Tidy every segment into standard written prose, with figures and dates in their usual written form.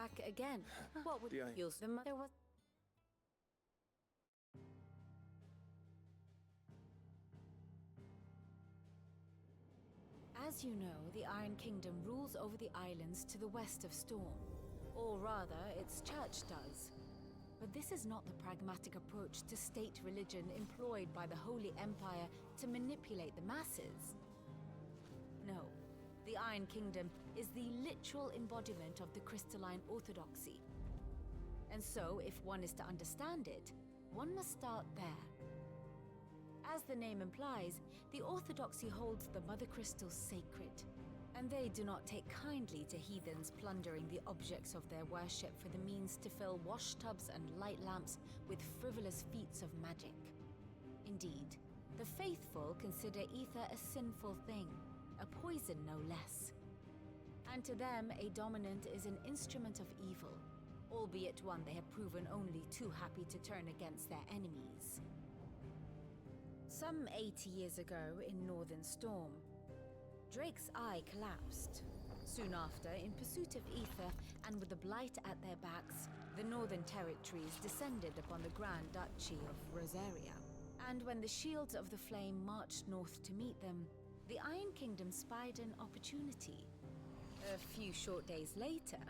back again. What would The iron- use them? There was. As you know, the Iron Kingdom rules over the islands to the west of Storm. Or rather, its church does. But this is not the pragmatic approach to state religion employed by the Holy Empire to manipulate the masses. No, the Iron Kingdom is the literal embodiment of the crystalline orthodoxy. And so, if one is to understand it, one must start there. As the name implies, the orthodoxy holds the Mother Crystals sacred, and they do not take kindly to heathens plundering the objects of their worship for the means to fill washtubs and light lamps with frivolous feats of magic. Indeed, the faithful consider ether a sinful thing, a poison no less. And to them, a dominant is an instrument of evil, albeit one they have proven only too happy to turn against their enemies. Some 80 years ago in Northern Storm, Drake's eye collapsed. Soon after, in pursuit of ether and with the blight at their backs, the Northern Territories descended upon the Grand Duchy of Rosaria. And when the Shields of the Flame marched north to meet them, the Iron Kingdom spied an opportunity. A few short days later,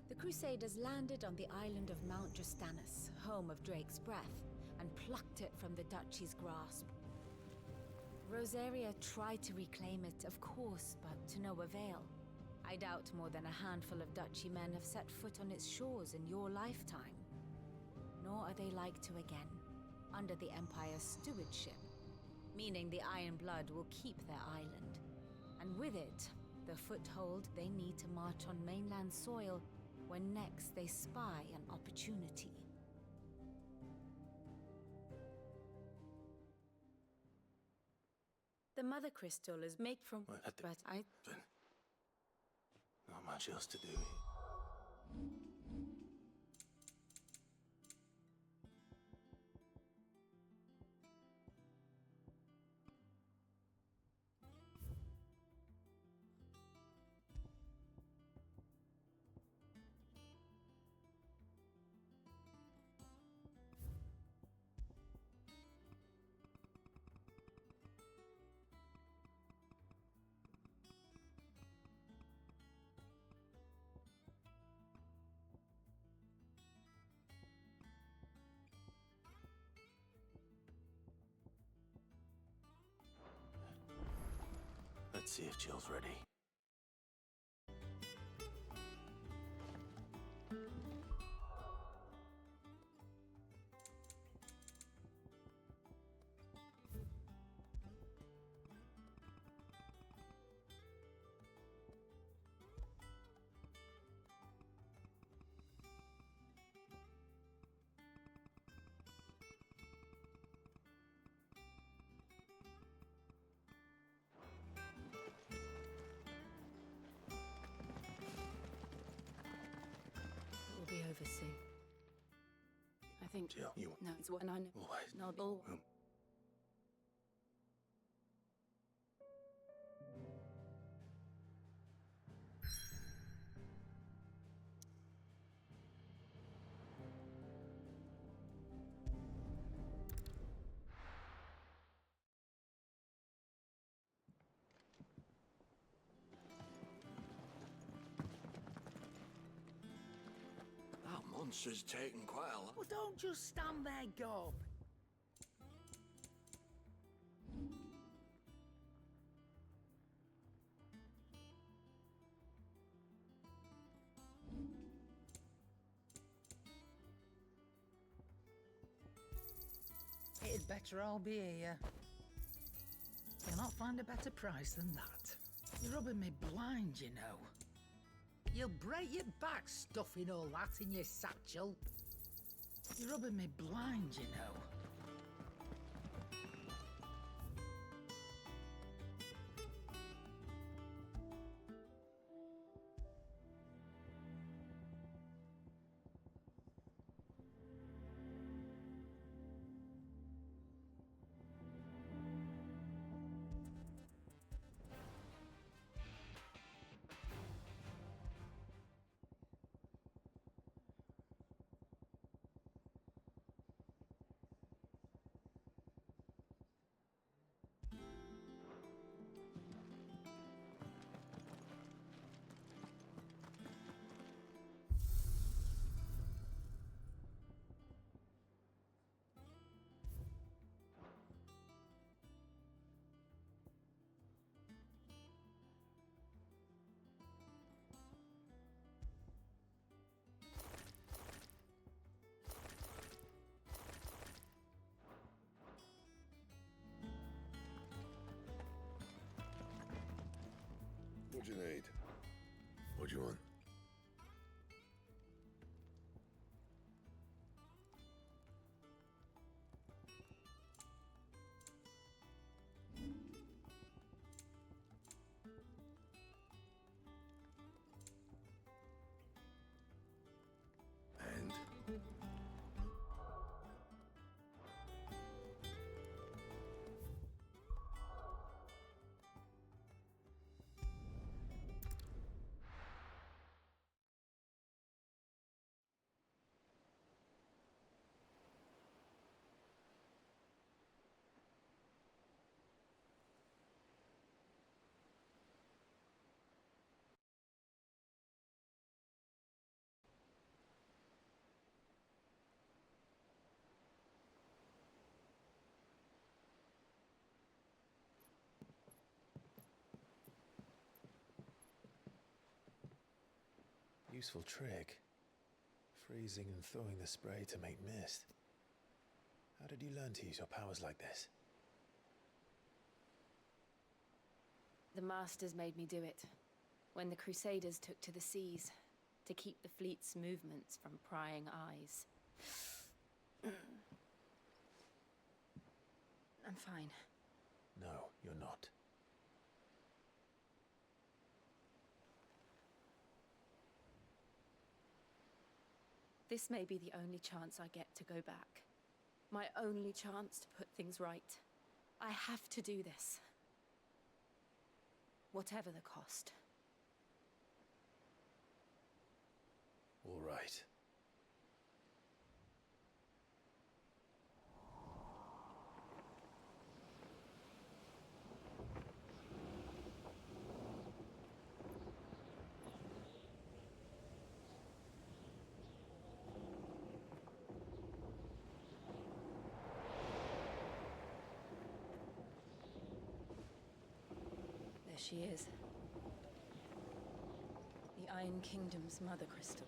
the Crusaders landed on the island of Mount Justanus, home of Drake's breath, and plucked it from the duchy's grasp. Rosaria tried to reclaim it, of course, but to no avail. I doubt more than a handful of duchy men have set foot on its shores in your lifetime. Nor are they like to again, under the Empire's stewardship, meaning the Iron Blood will keep their island, and with it, the foothold they need to march on mainland soil when next they spy an opportunity. The Mother Crystal is made from... Well, but I... Not much else to do. Let's see if Jill's ready. It will be over soon. I think... Jill, you... No, it's when I know... Always. No, all... That monster's taken quite a lot. Well, don't just stand there, Gob. It'd better all be here. Cannot find a better price than that. You're rubbing me blind, you know. You'll break your back stuffing all that in your satchel. You're rubbing me blind, you know. you need? What do you want? And? Useful trick. Freezing and thawing the spray to make mist. How did you learn to use your powers like this? The Masters made me do it. When the Crusaders took to the seas, to keep the fleet's movements from prying eyes. I'm fine. No, you're not. This may be the only chance I get to go back. My only chance to put things right. I have to do this. Whatever the cost. All right. There she is. The Iron Kingdom's mother crystal.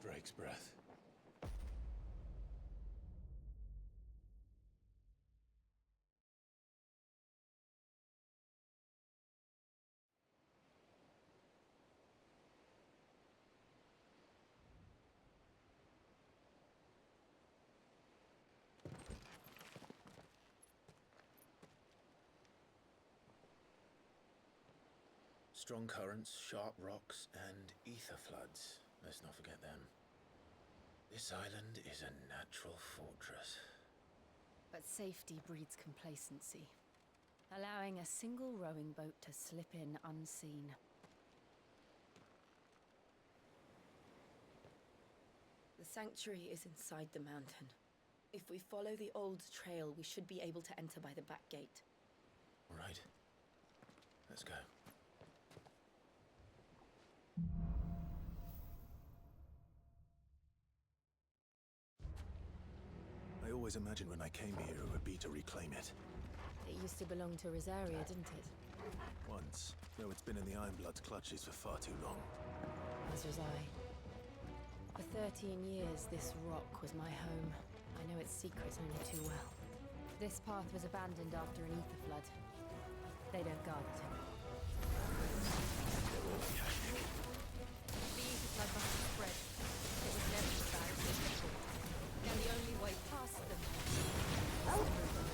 Drake's breath. Strong currents, sharp rocks, and ether floods. Let's not forget them. This island is a natural fortress. But safety breeds complacency, allowing a single rowing boat to slip in unseen. The sanctuary is inside the mountain. If we follow the old trail, we should be able to enter by the back gate. All right. Let's go. I always imagined when I came here it would be to reclaim it. It used to belong to Rosaria, didn't it? Once, though it's been in the Ironblood's clutches for far too long. As was I. For 13 years, this rock was my home. I know its secrets only too well. This path was abandoned after an ether flood. They don't guard it anymore. The ether flood must have spread. It was never as bad as this before. And the only way past them is to move them.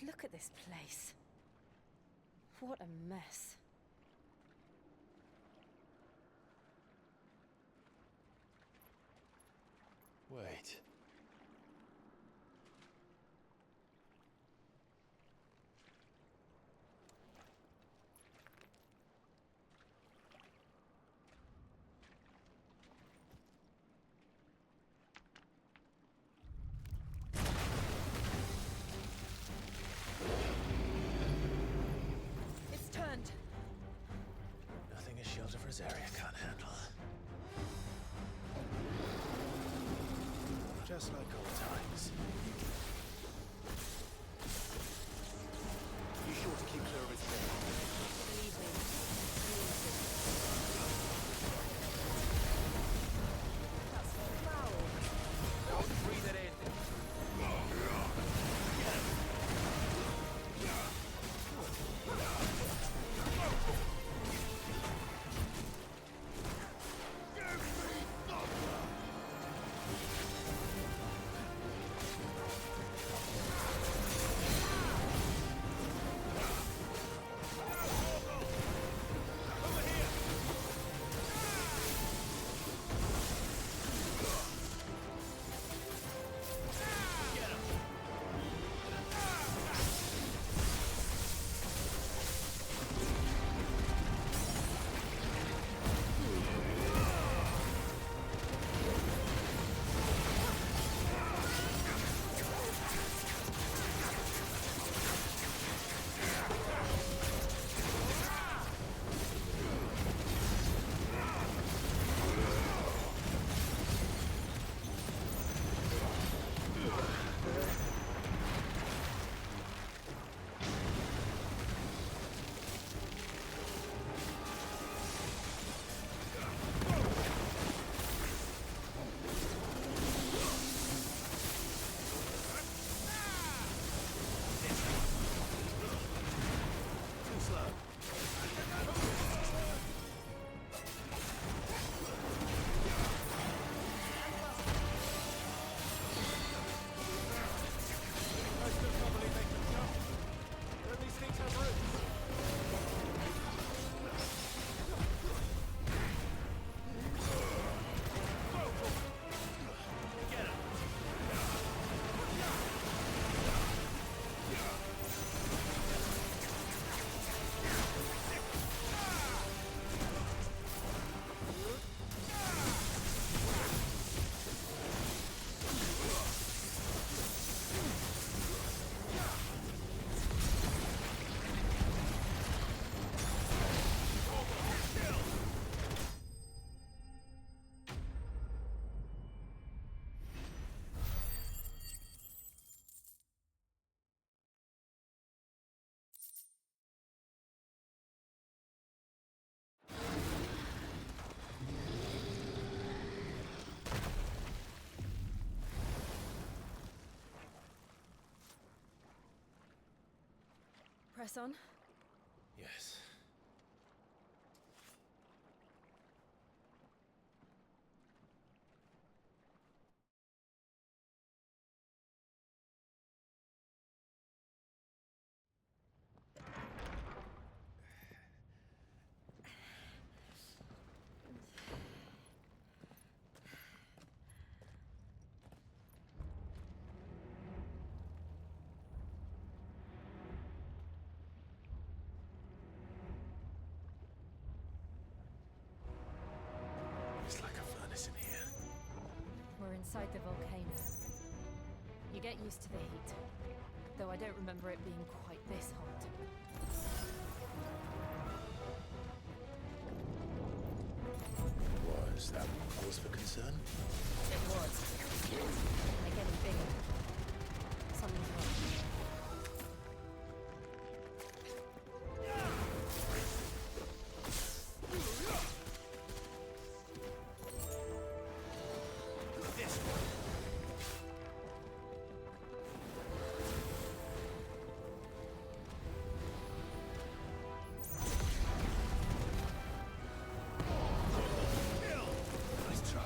Look at this place. What a mess. Wait. It's turned. Nothing a shelter for his area can't handle. Just like old times. Be sure to keep clear of his head. Believe me. That's foul. Don't breathe it in. Press on. Yes. It's like a furnace in here. We're inside the volcano. You get used to the heat, though I don't remember it being quite this hot. Was that cause for concern? It was. They're getting bigger. Something's wrong. Nice try.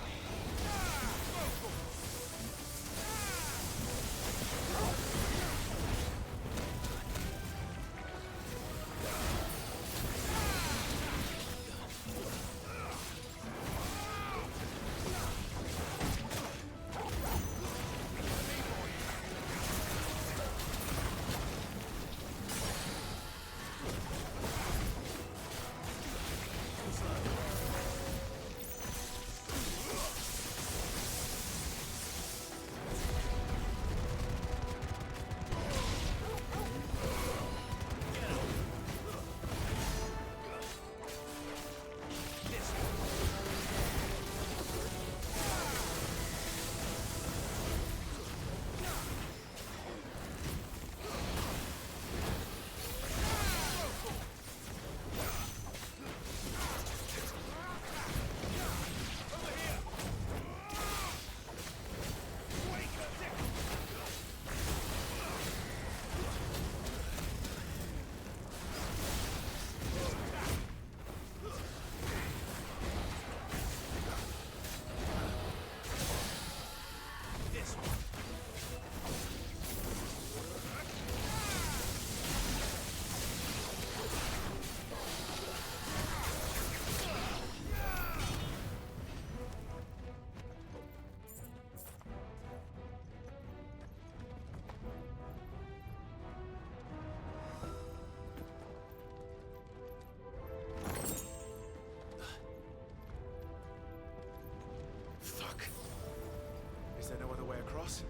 across?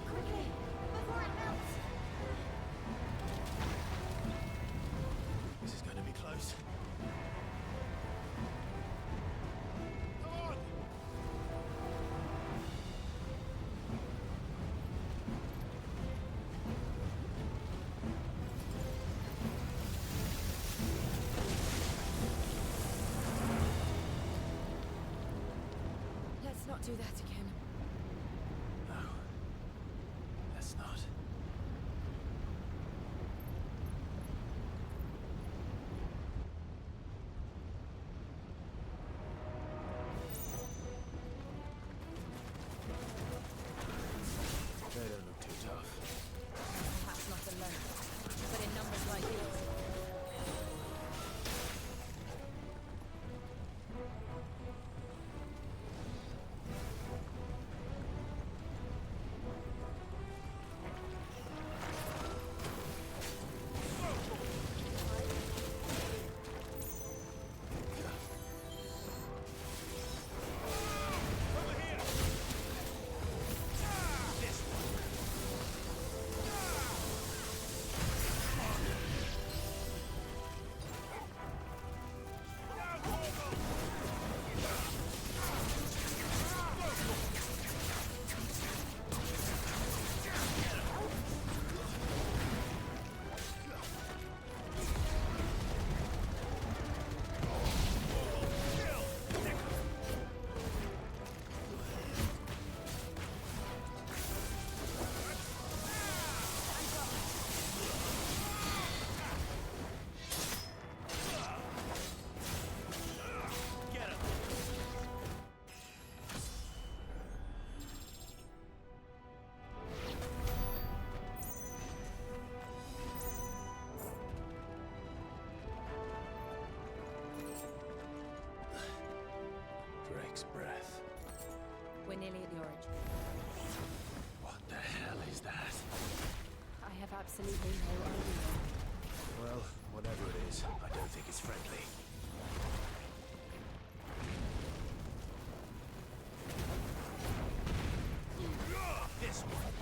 Quickly, before it melts! This is going to be close. Come on! Let's not do that again. No. Let's not. They don't look too tough. Perhaps not alone, but in numbers like these. Drake's breath. We're nearly at the origin. What the hell is that? I have absolutely no idea. Well, whatever it is, I don't think it's friendly. This one.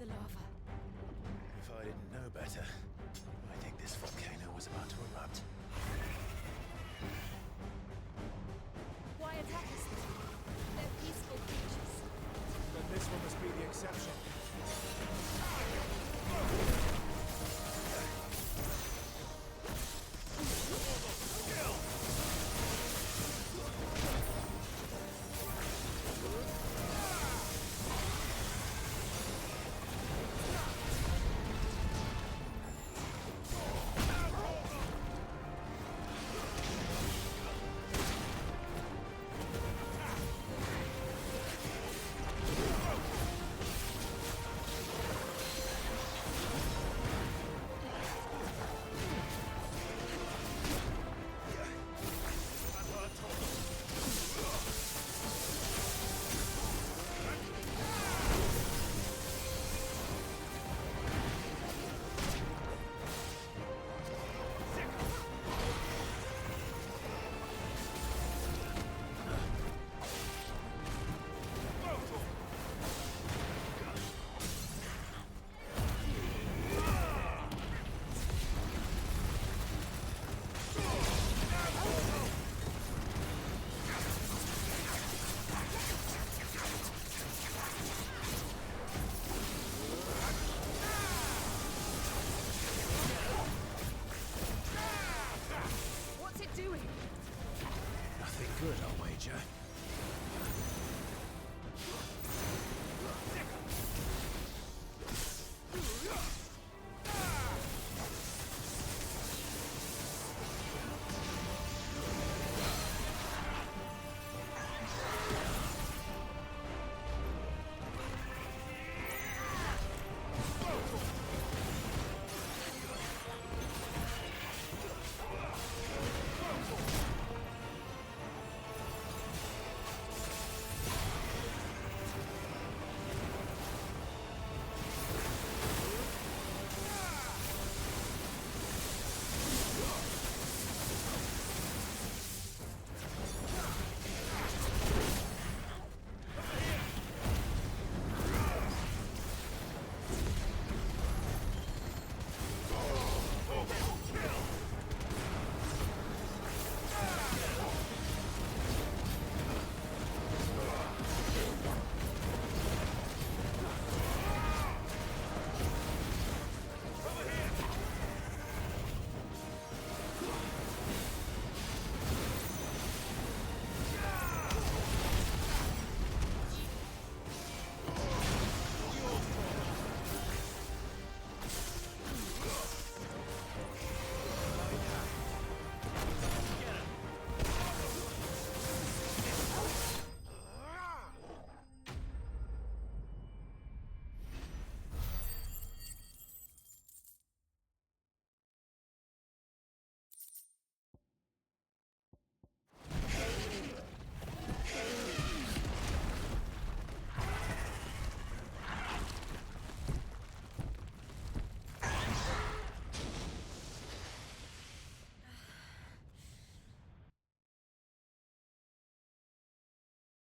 the lava. If I didn't know better, I think this volcano was about to erupt. Why attack us then? They're peaceful creatures. Then this one must be the exception. What's it doing? Nothing good, I'll wager.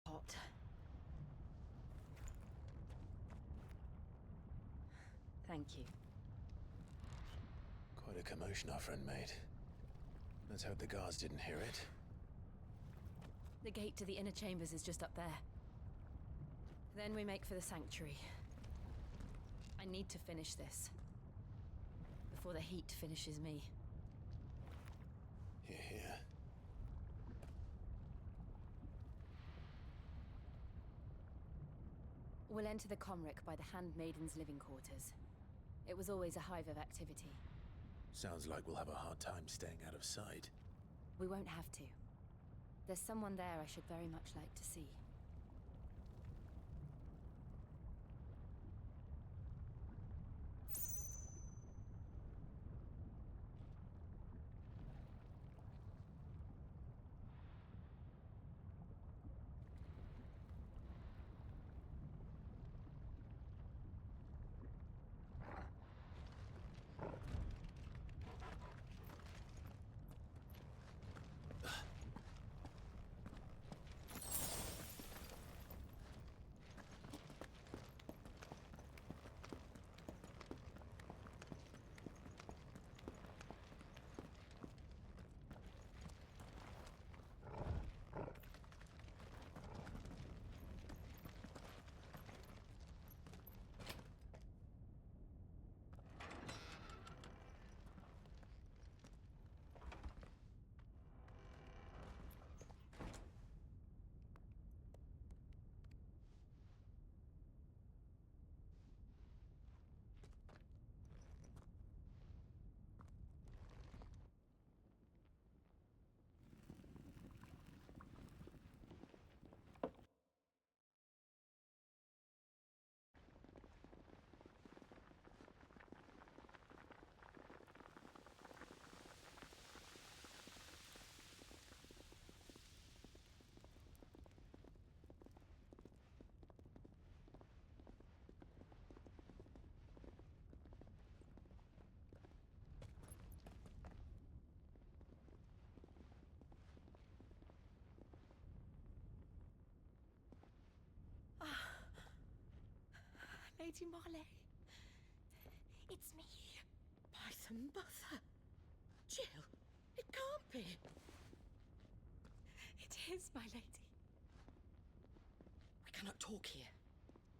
Hot. Thank you. Quite a commotion our friend made. Let's hope the guards didn't hear it. The gate to the inner chambers is just up there. Then we make for the sanctuary. I need to finish this. Before the heat finishes me. Hear, hear. We'll enter the Comric by the Handmaiden's living quarters. It was always a hive of activity. Sounds like we'll have a hard time staying out of sight. We won't have to. There's someone there I should very much like to see. Lady Marley. It's me. By the mother. Jill, it can't be. It is, my lady. We cannot talk here.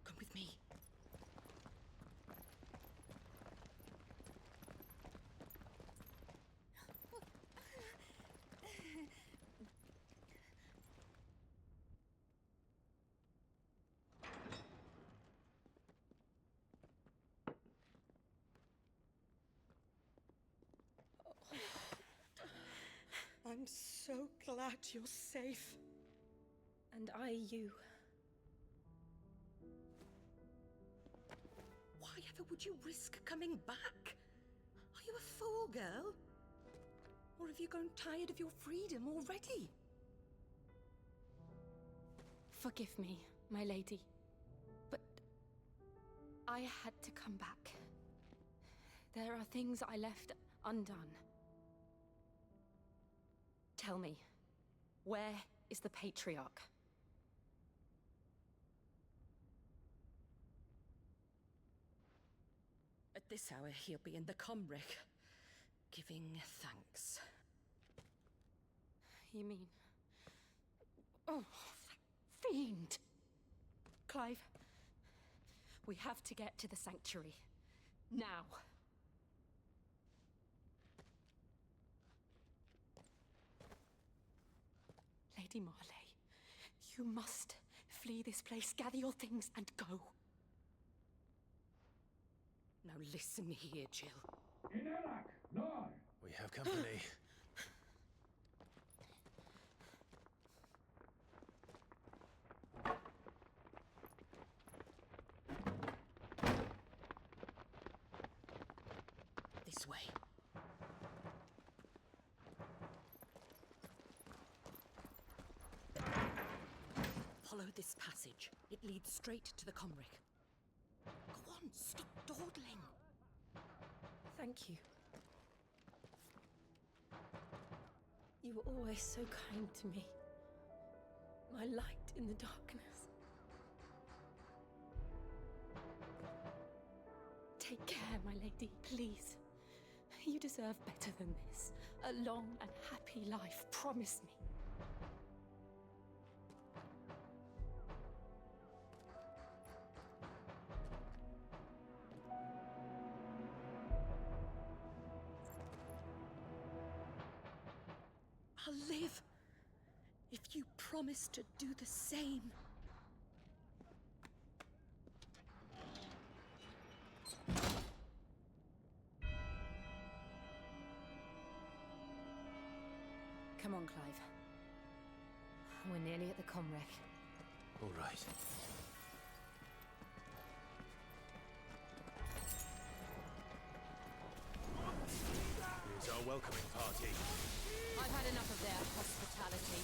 Come with me. I'm so glad you're safe. And I you. Why ever would you risk coming back? Are you a fool, girl? Or have you grown tired of your freedom already? Forgive me, my lady. But I had to come back. There are things I left undone. Tell me, where is the Patriarch? At this hour, he'll be in the Comric, giving thanks. You mean... Oh, that fiend! Clive, we have to get to the sanctuary. Now. Lady Marley, you must flee this place, gather your things, and go. Now listen here, Jill. We have company. This way. Follow this passage. It leads straight to the Comric. Go on, stop dawdling. Thank you. You were always so kind to me. My light in the darkness. Take care, my lady, please. You deserve better than this. A long and happy life, promise me. I'll live if you promise to do the same. Come on, Clive. We're nearly at the Comric. All right. Here's our welcoming party. I've had enough of their hospitality.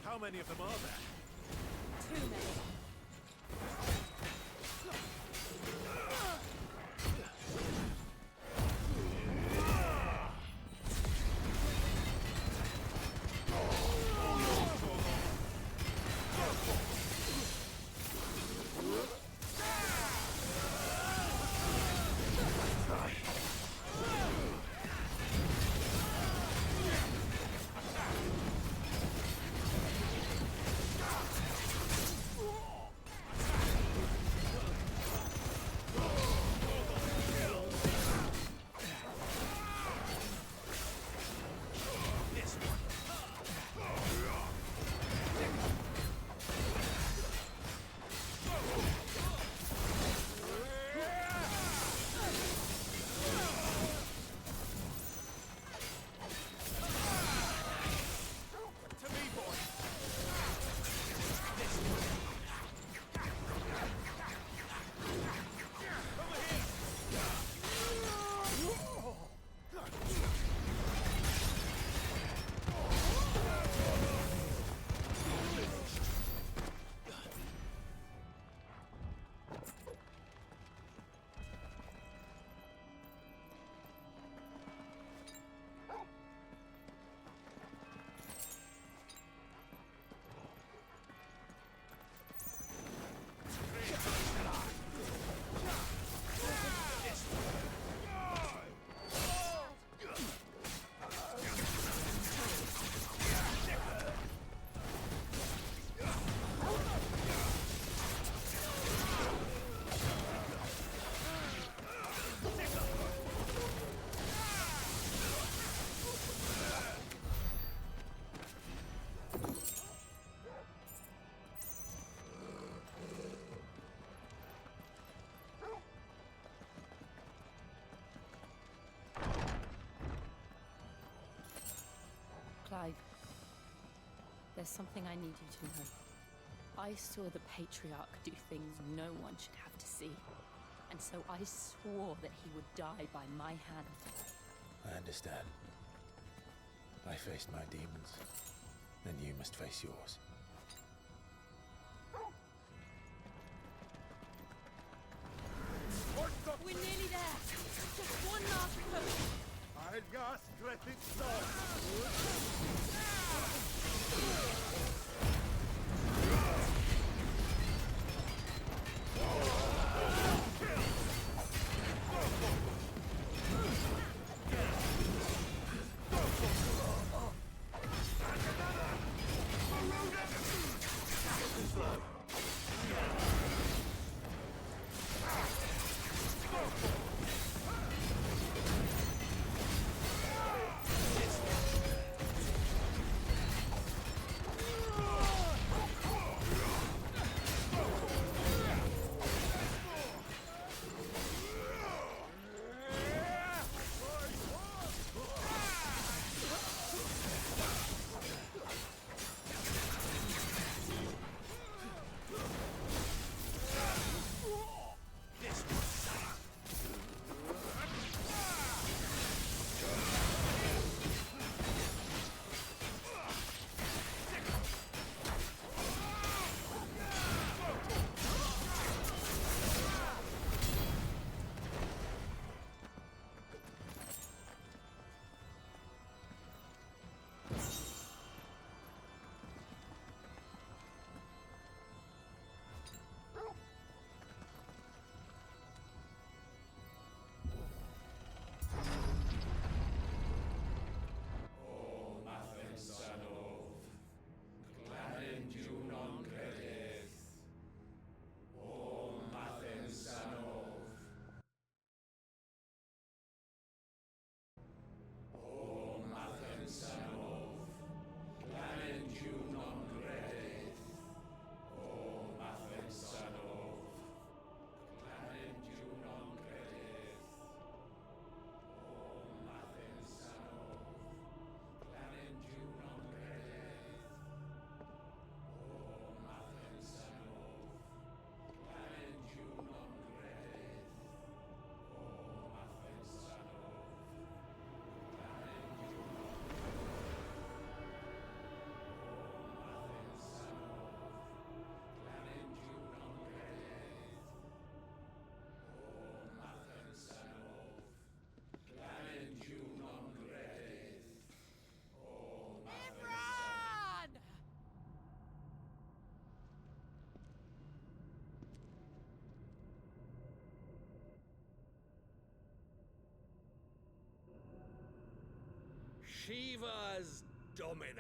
How many of them are there? Too many. There's something I need you to know. I saw the Patriarch do things no one should have to see. And so I swore that he would die by my hand. I understand. I faced my demons. Then you must face yours. We're nearly there. Just one last push. I'll gas Grethet Star. Shiva's dominant.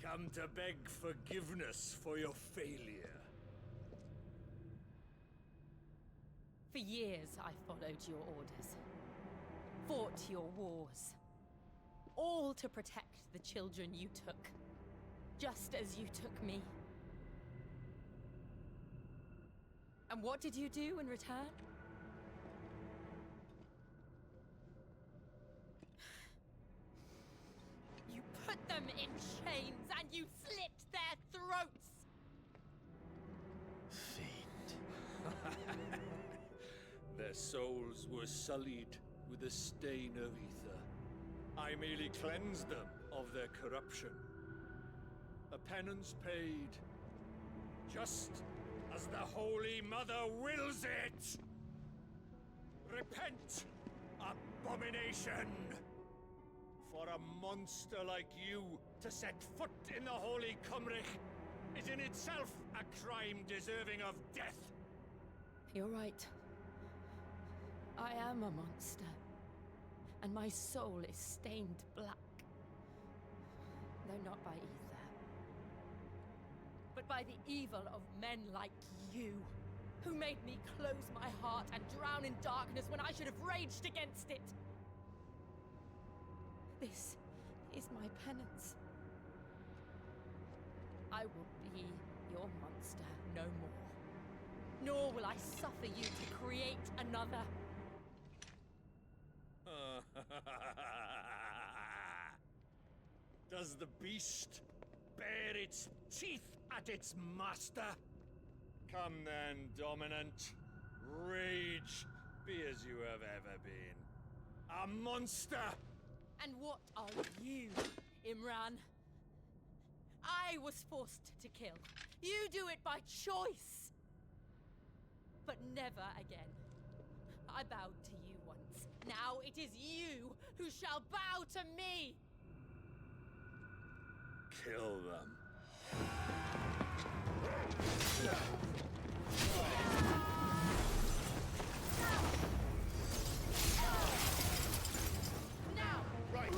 Come to beg forgiveness for your failure. For years I followed your orders, fought your wars, all to protect the children you took, just as you took me. And what did you do in return? You put them in chains and you slit their throats! Fiend. Their souls were sullied with a stain of ether. I merely cleansed them of their corruption. A penance paid, just as the Holy Mother wills it! Repent, abomination! For a monster like you to set foot in the Holy Cymric is in itself a crime deserving of death. You're right. I am a monster, and my soul is stained black. Though not by ether, but by the evil of men like you, who made me close my heart and drown in darkness when I should have raged against it. This is my penance. I will be your monster no more, nor will I suffer you to create another. Does the beast bare its teeth at its master? Come then, Dominant. Rage, be as you have ever been. A monster! And what are you, Imran? I was forced to kill. You do it by choice. But never again. I bowed to you once. Now it is you who shall bow to me! Kill them. Now! Right.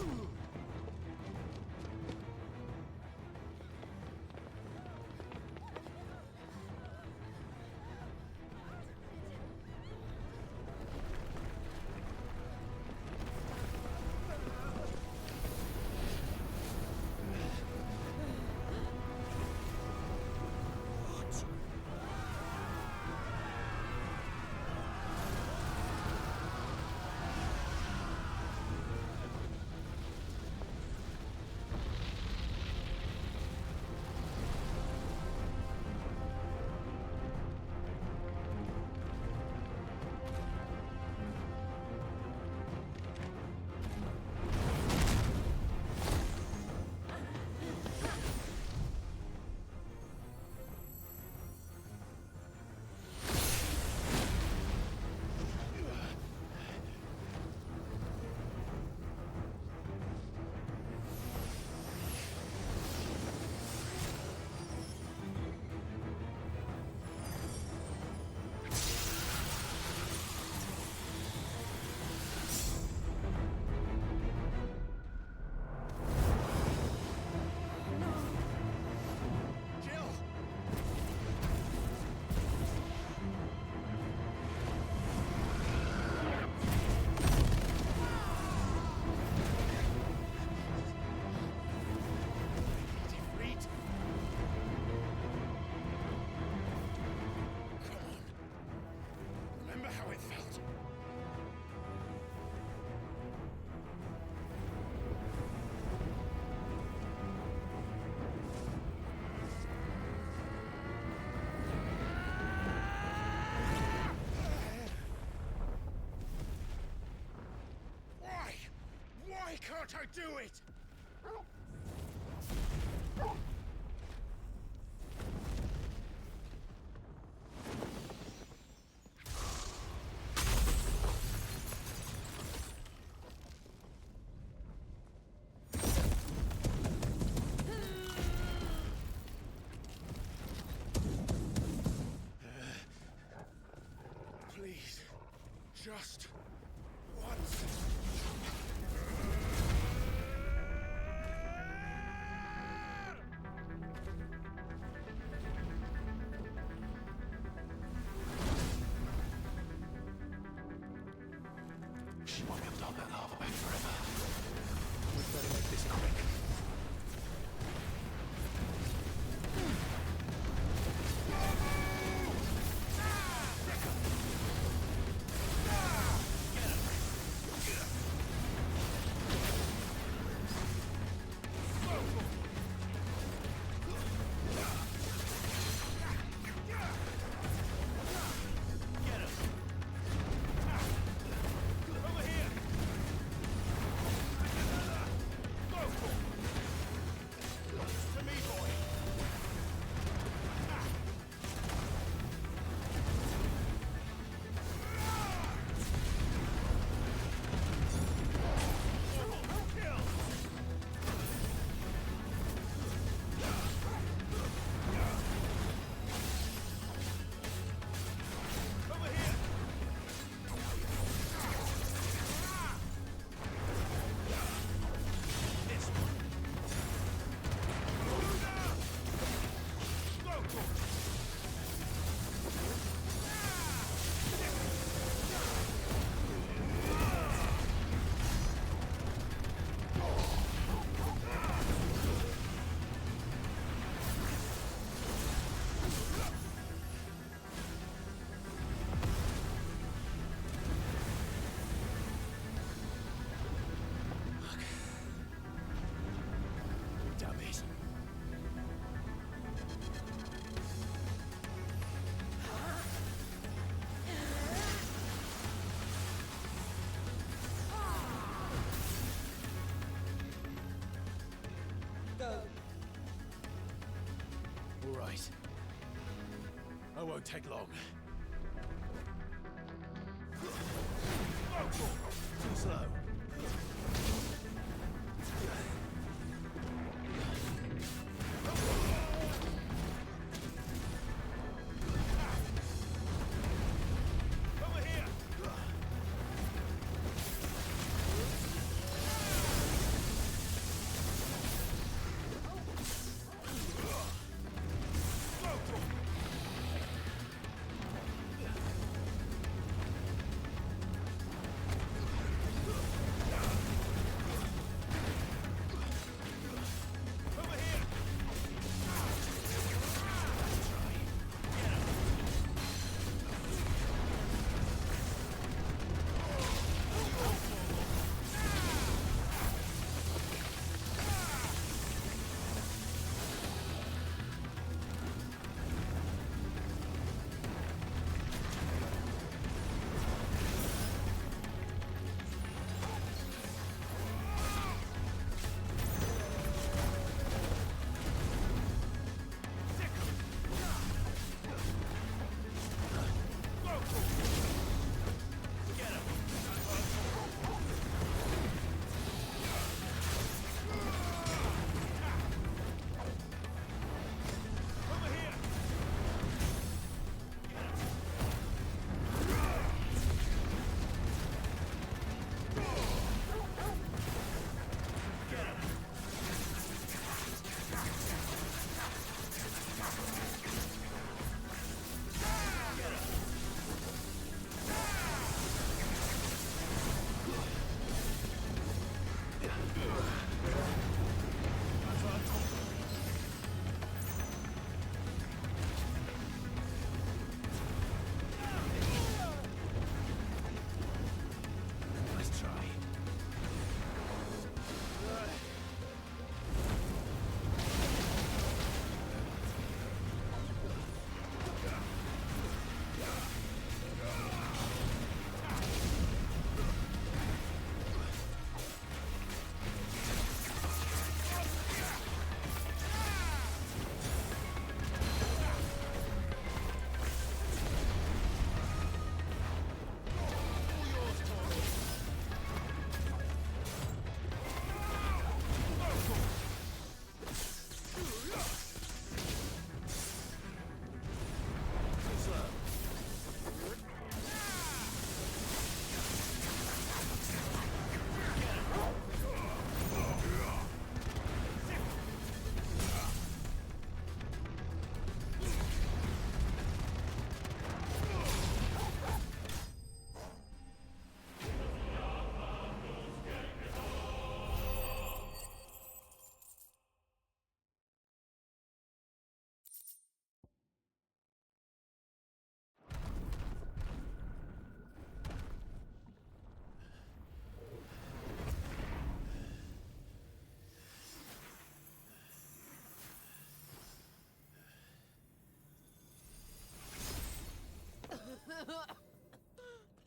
Can't I do it? Please, just once. right. I won't take long. Too slow.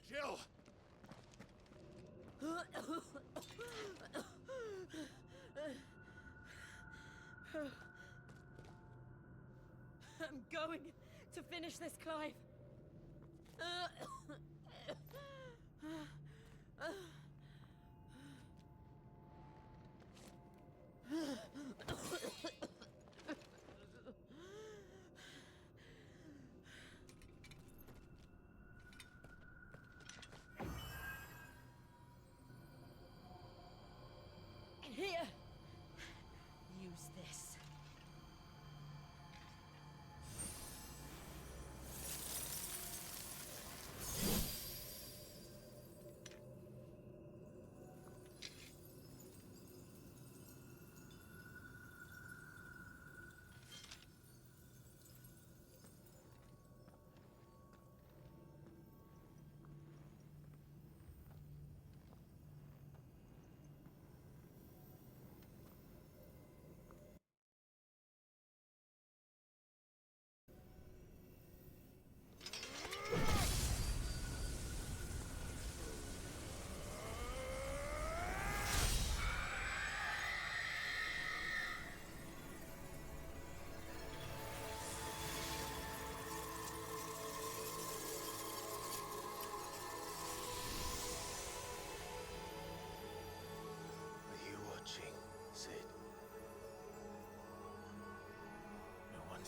Jill! I'm going to finish this, Clive. Here. Use this.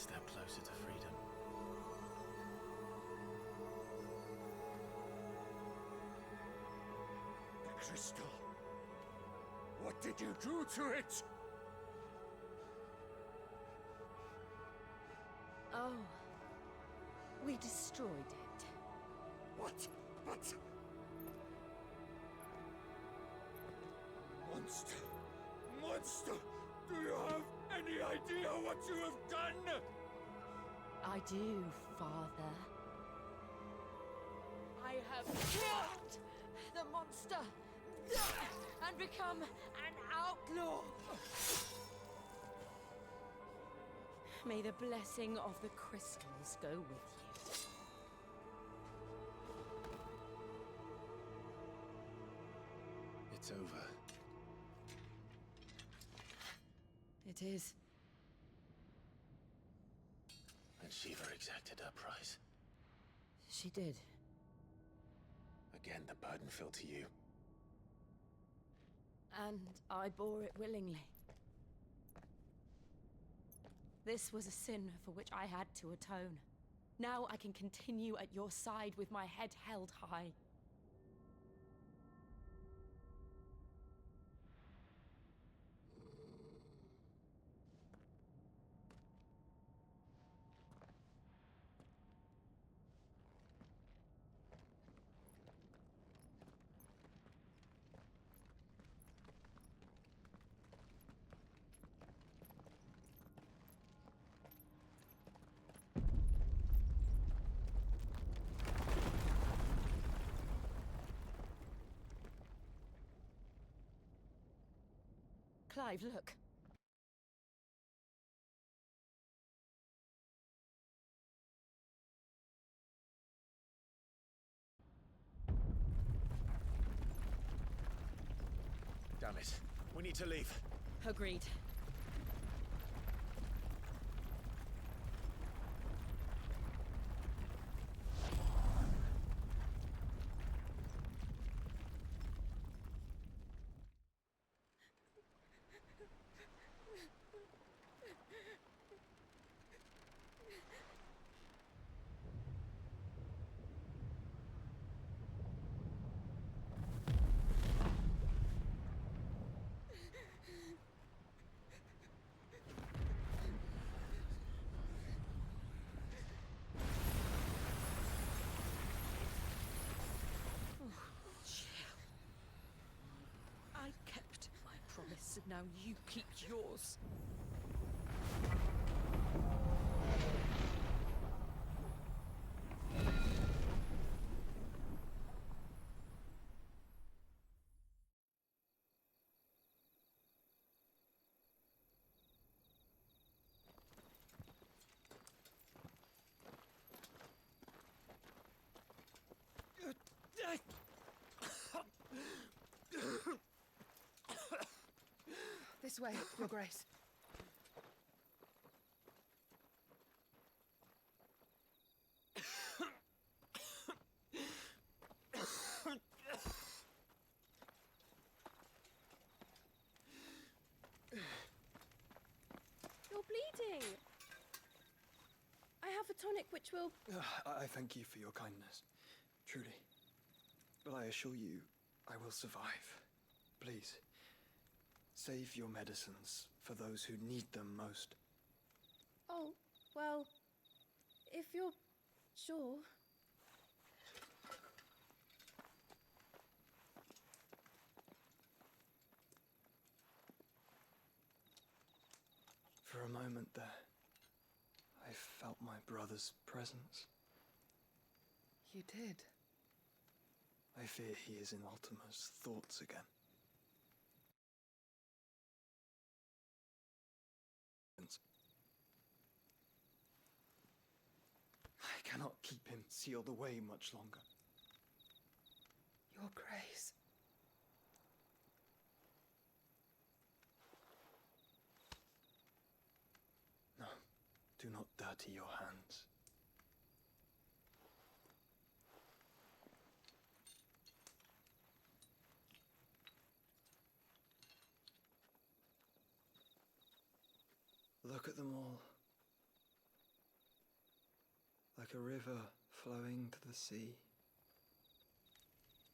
step closer to freedom. The crystal. What did you do to it? Oh. We destroyed it. What? But... Monster! Monster! Do you have any idea what you have done? I do, Father. I have killed the monster and become an outlaw. May the blessing of the crystals go with you. It's over. It is. And Shiva exacted her price. She did. Again, the burden fell to you. And I bore it willingly. This was a sin for which I had to atone. Now I can continue at your side with my head held high. Clive, look. Damn it. We need to leave. Agreed. I kept my promise, and now you keep yours. This way, Your Grace. You're bleeding. I have a tonic which will... I thank you for your kindness, truly. But I assure you, I will survive. Please, save your medicines for those who need them most. Oh, well, if you're sure. For a moment there, I felt my brother's presence. You did. I fear he is in Ultima's thoughts again. I cannot keep him sealed away much longer. Your Grace. No, do not dirty your hands. Look at them all. like a river flowing to the sea.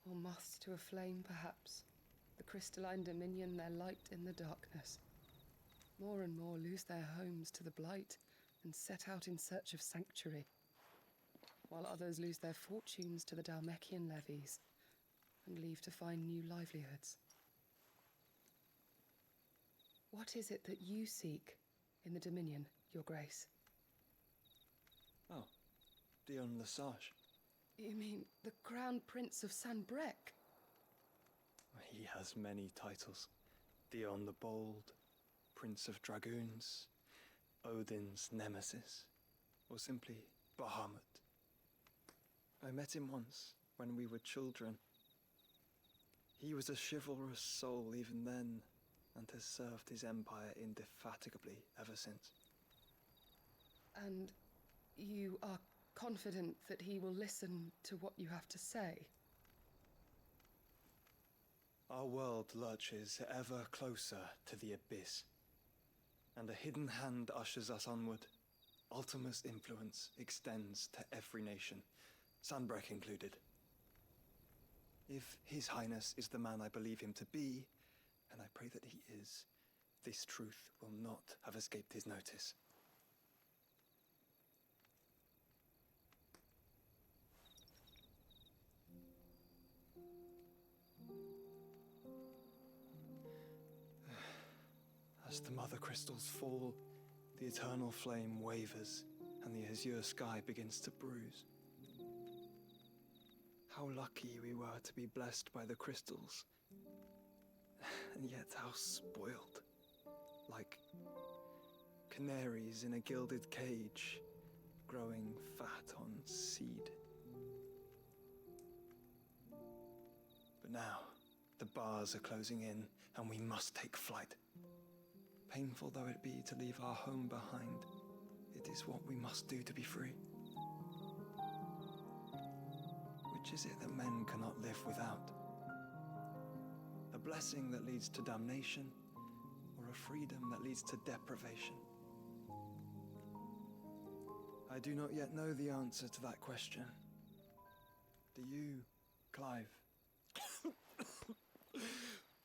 Or moths to a flame, perhaps. The crystalline dominion their light in the darkness. More and more lose their homes to the blight and set out in search of sanctuary, while others lose their fortunes to the Dhalmekian levies and leave to find new livelihoods. What is it that you seek in the Dominion, Your Grace? Oh, Dion Lesage. You mean the Crown Prince of Sanbreque? He has many titles. Dion the Bold, Prince of Dragoons, Odin's Nemesis, or simply Bahamut. I met him once, when we were children. He was a chivalrous soul even then, and has served his empire indefatigably ever since. And you are confident that he will listen to what you have to say? Our world lurches ever closer to the abyss, and a hidden hand ushers us onward. Ultima's influence extends to every nation, Sanbreque included. If His Highness is the man I believe him to be, and I pray that he is, this truth will not have escaped his notice. As the mother crystals fall, the eternal flame wavers, and the azure sky begins to bruise. How lucky we were to be blessed by the crystals, and yet how spoiled. Like canaries in a gilded cage, growing fat on seed. But now, the bars are closing in, and we must take flight. Painful though it be to leave our home behind, it is what we must do to be free. Which is it that men cannot live without? A blessing that leads to damnation, or a freedom that leads to deprivation? I do not yet know the answer to that question. Do you, Clive?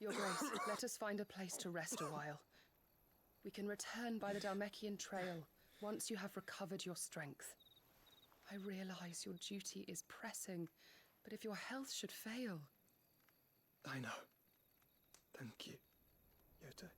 Your Grace, let us find a place to rest a while. We can return by the Dhalmekian trail once you have recovered your strength. I realize your duty is pressing, but if your health should fail... I know. Thank you, Yote.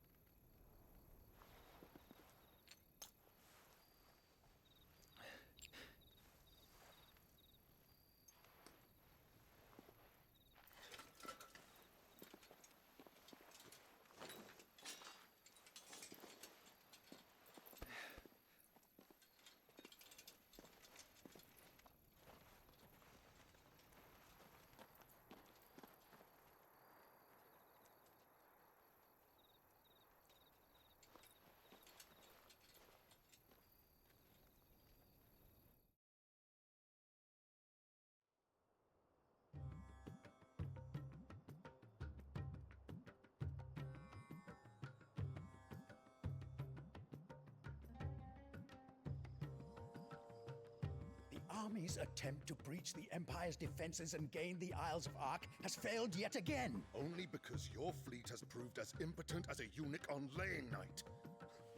Army's attempt to breach the Empire's defenses and gain the Isles of Ark has failed yet again. Only because your fleet has proved as impotent as a eunuch on laying night.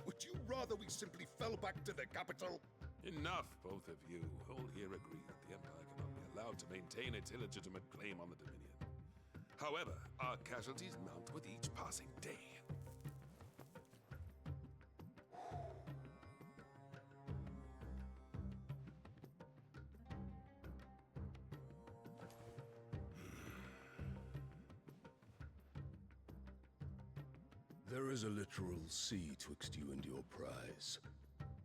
Would you rather we simply fell back to the capital? Enough, both of you. All here agree that the Empire cannot be allowed to maintain its illegitimate claim on the Dominion. However, our casualties mount with each passing day. There is a literal sea twixt you and your prize.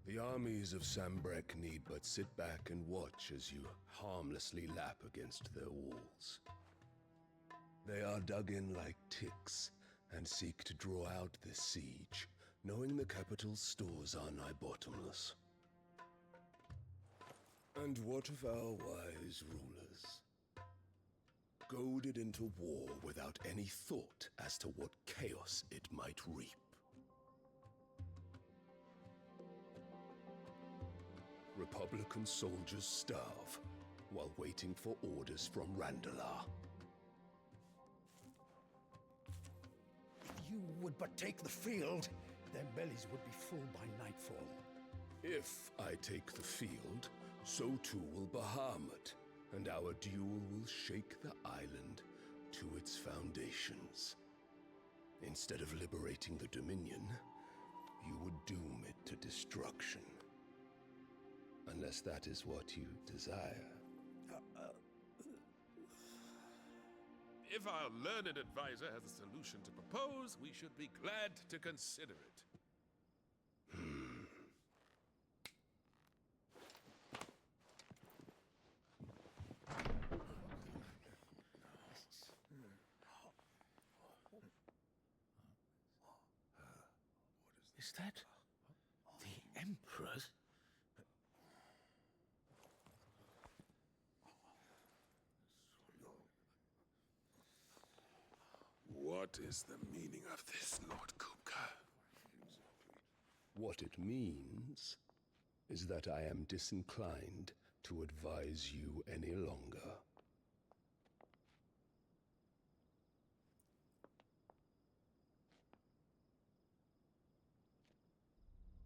The armies of Sanbreque need but sit back and watch as you harmlessly lap against their walls. They are dug in like ticks and seek to draw out this siege, knowing the capital's stores are nigh bottomless. And what of our wise rulers? Goaded into war without any thought as to what chaos it might reap. Republican soldiers starve while waiting for orders from Randalar. If you would but take the field, their bellies would be full by nightfall. If I take the field, so too will Bahamut, and our duel will shake the island to its foundations. Instead of liberating the Dominion, you would doom it to destruction. Unless that is what you desire. If our learned advisor has a solution to propose, we should be glad to consider it. Is that the Emperor's? What is the meaning of this, Lord Kupka? What it means is that I am disinclined to advise you any longer.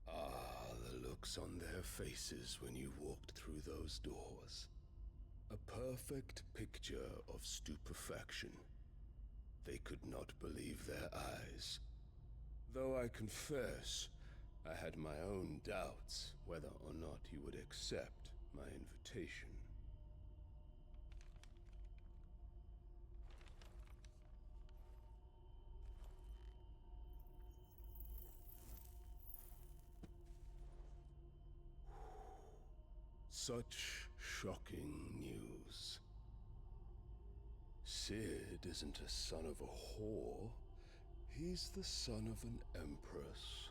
Ah, the looks on their faces when you walked through those doors. A perfect picture of stupefaction. They could not believe their eyes. Though I confess, I had my own doubts whether or not you would accept my invitation. Such shocking news. Sid isn't a son of a whore. He's the son of an empress.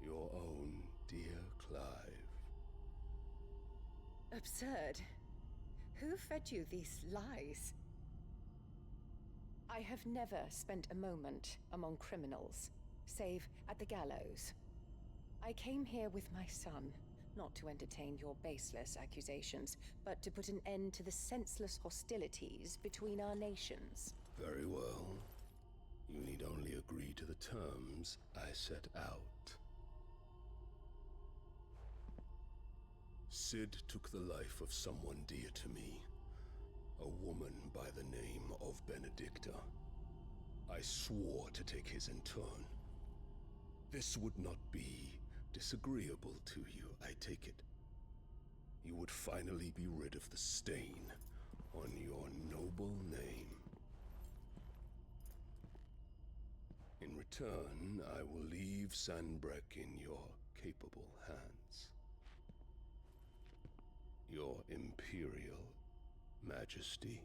Your own dear Clive. Absurd. Who fed you these lies? I have never spent a moment among criminals, save at the gallows. I came here with my son, not to entertain your baseless accusations, but to put an end to the senseless hostilities between our nations. Very well. You need only agree to the terms I set out. Sid took the life of someone dear to me, a woman by the name of Benedicta. I swore to take his in turn. This would not be disagreeable to you, I take it. You would finally be rid of the stain on your noble name. In return, I will leave Sanbreque in your capable hands. Your Imperial Majesty.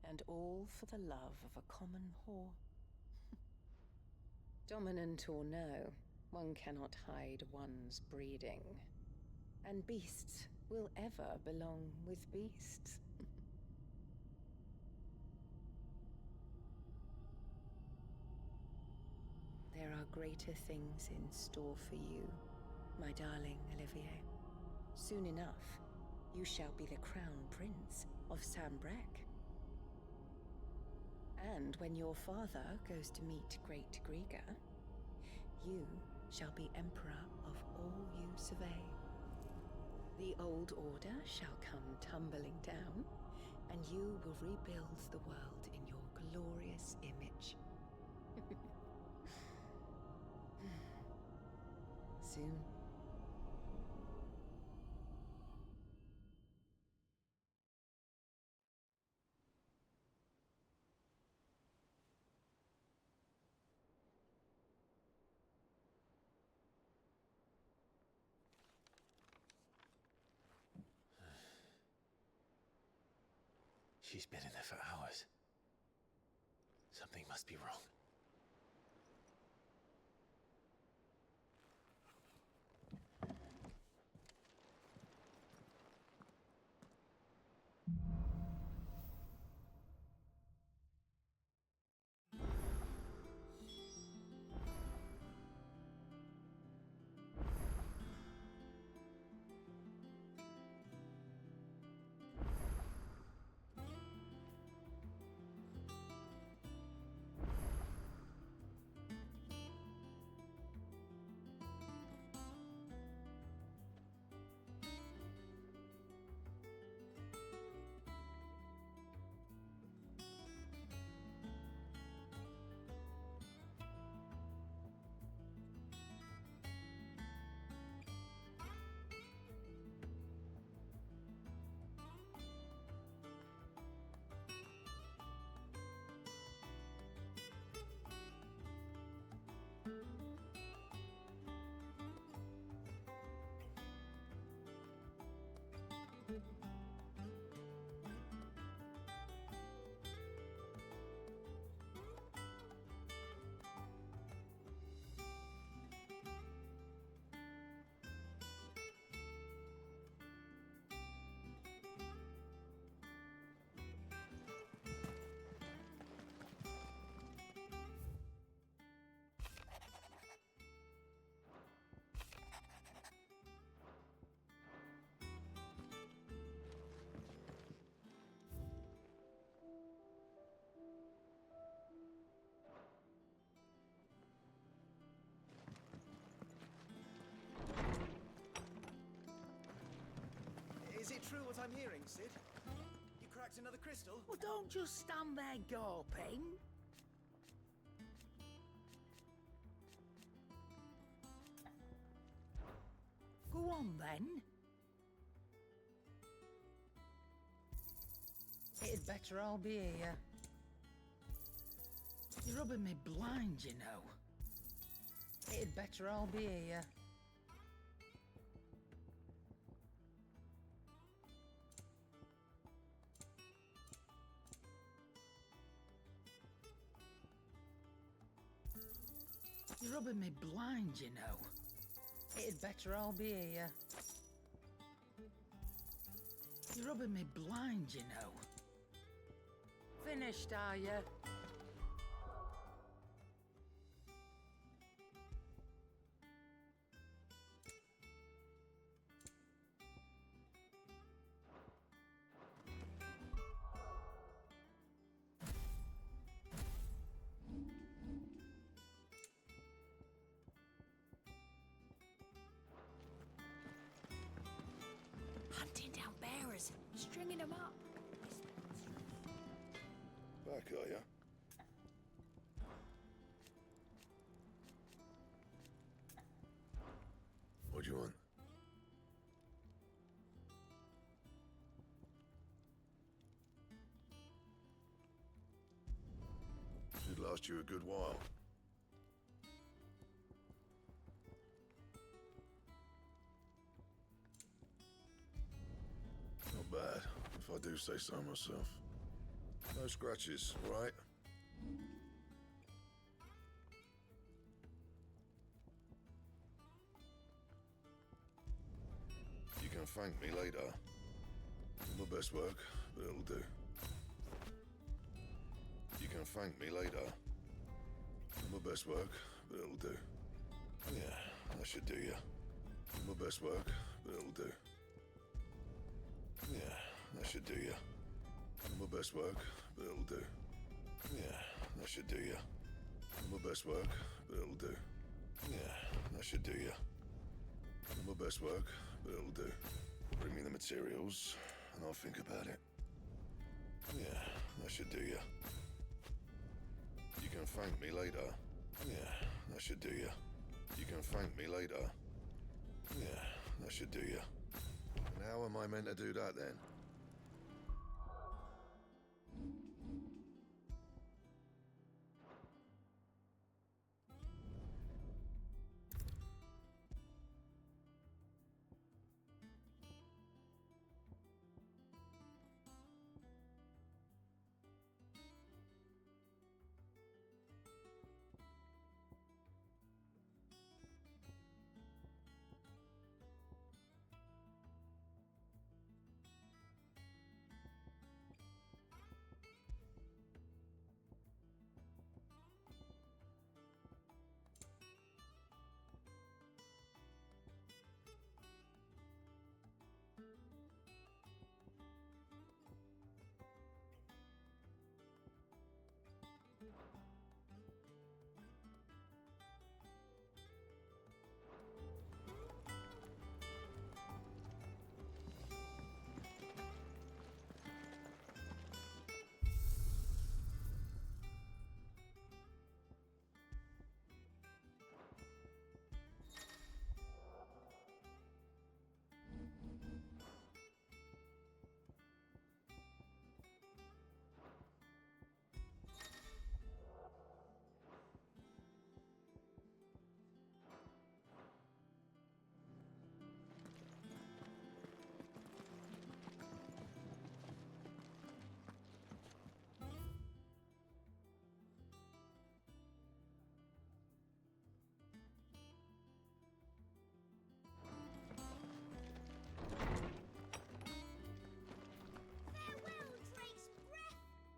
And all for the love of a common whore. Dominant or no, one cannot hide one's breeding. And beasts will ever belong with beasts. There are greater things in store for you, my darling Olivier. Soon enough, you shall be the crown prince of Sanbreque. And when your father goes to meet Great Griga, you shall be emperor of all you survey. The old order shall come tumbling down, and you will rebuild the world in your glorious image. Soon. She's been in there for hours. Something must be wrong. true what I'm hearing, Sid? You cracked another crystal? Well, don't just stand there gawping. Go on, then. It'd better all be here. You're rubbing me blind, you know. It'd better all be here. You're rubbing me blind, you know. It'd better all be here. You're rubbing me blind, you know. Finished, are you? Hunting down bearers, stringing them up. Back, are ya? What do you want? Should last you a good while. Not bad, if I do say so myself. No scratches, all right? You can thank me later. My best work, but it'll do. You can thank me later. My best work, but it'll do. Yeah, that should do ya. My best work, but it'll do. Yeah, that should do ya. My best work, but it'll do. Yeah, that should do ya. My best work, but it'll do. Yeah, that should do ya. My best work, but it'll do. Bring me the materials, and I'll think about it. Yeah, that should do ya. You can thank me later. Yeah, that should do ya. You can thank me later. Yeah, that should do ya. And how am I meant to do that then?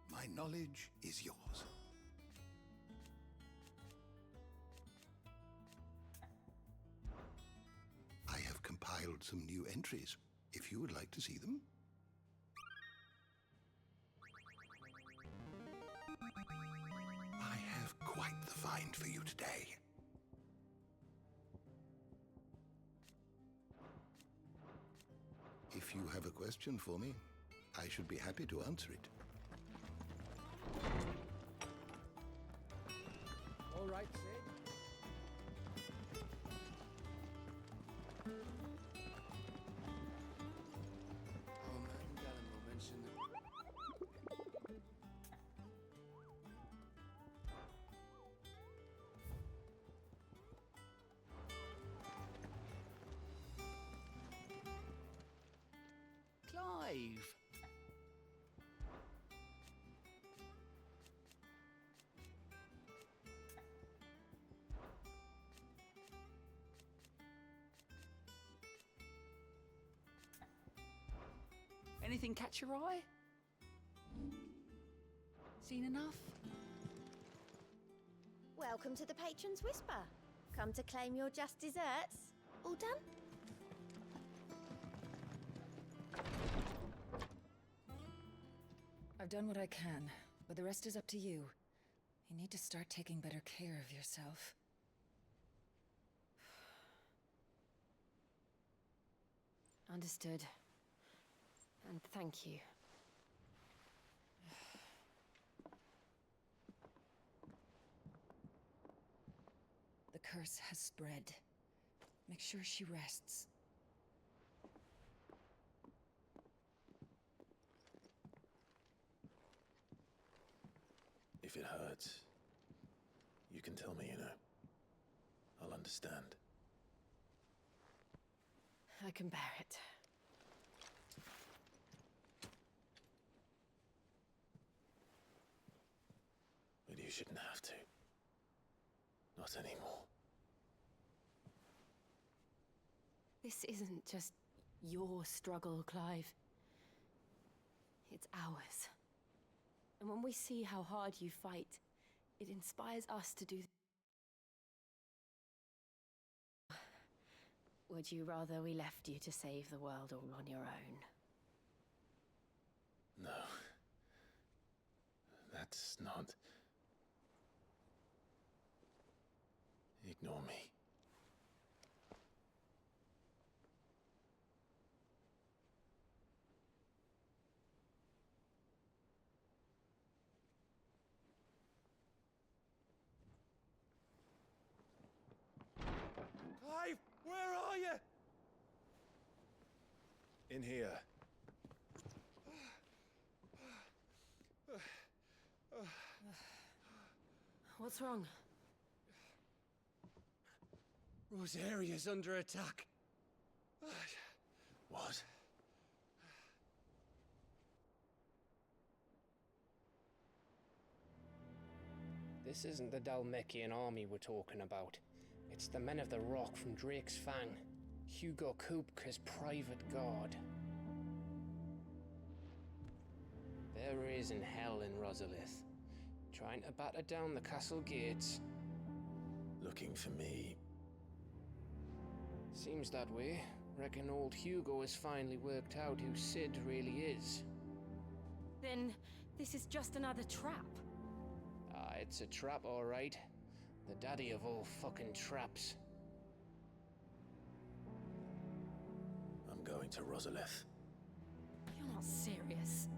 My knowledge is yours. I have compiled some new entries, if you would like to see them. I have quite the find for you today. If If you have a question for me, I should be happy to answer it. All right, Sid. Our man Gallimore mentioned that... Clive! Anything catch your eye? Seen enough? Welcome to the Patron's Whisper. Come to claim your just desserts. All done? I've done what I can, but the rest is up to you. You need to start taking better care of yourself. Understood. And thank you. The curse has spread. Make sure she rests. If it hurts, you can tell me, you know. I'll understand. I can bear it. But you shouldn't have to. Not anymore. This isn't just your struggle, Clive. It's ours. And when we see how hard you fight, it inspires us to do... Would you rather we left you to save the world all on your own? No. That's not... Ignore me. Clive, where are you? In here. What's wrong? Rosaria's under attack. What? This isn't the Dalmekian army we're talking about. It's the men of the Rock from Drake's Fang. Hugo Kupka's private guard. There is in hell in Rosalith, trying to batter down the castle gates. Looking for me. Seems that way. Reckon old Hugo has finally worked out who Sid really is. Then this is just another trap. Ah, it's a trap, all right. The daddy of all fucking traps. I'm going to Rosalith. You're not serious.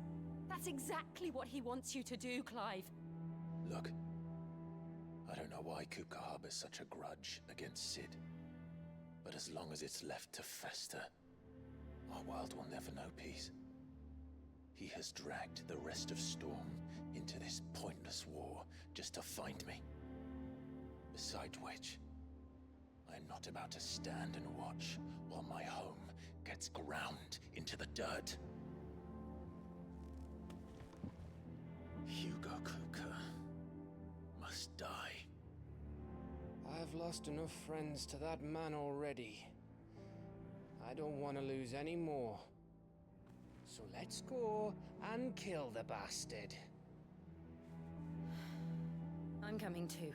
That's exactly what he wants you to do, Clive. Look, I don't know why Kupka harbors such a grudge against Sid. But as long as it's left to fester, our world will never know peace. He has dragged the rest of Storm into this pointless war just to find me. Besides which, I'm not about to stand and watch while my home gets ground into the dirt. Hugo Kupka must die. I've lost enough friends to that man already. I don't want to lose any more. So let's go and kill the bastard. I'm coming too.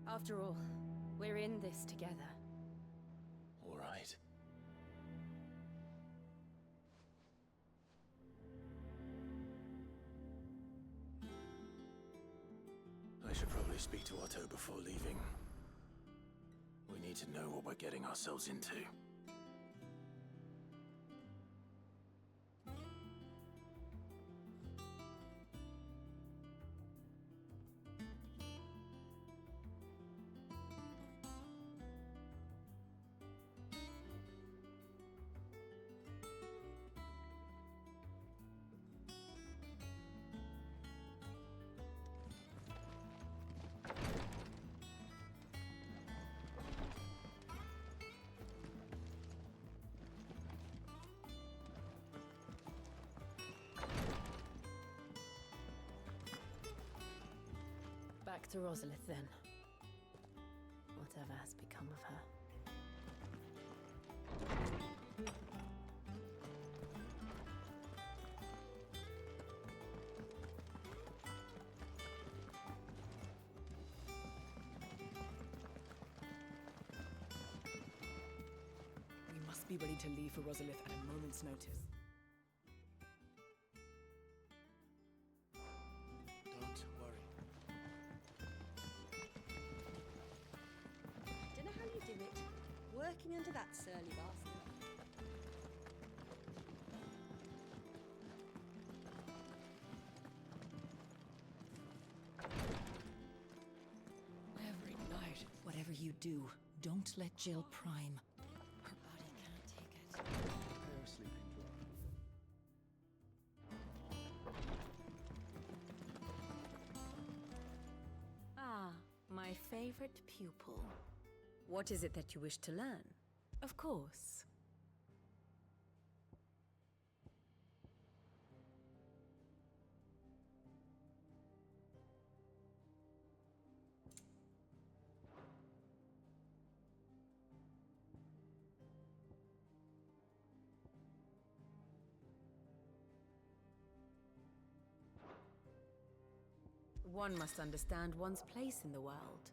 After all, we're in this together. All right. I should probably speak to Otto before leaving. We need to know what we're getting ourselves into. Back to Rosalith, then. Whatever has become of her. We must be ready to leave for Rosalith at a moment's notice. Don't worry. Don't know how you do it. Working under that surly bastard. Every night. Whatever you do, don't let Jill prime. Her body can't take it. Prepare a sleeping draught. Ah, my favorite pupil. What is it that you wish to learn? Of course. One must understand one's place in the world.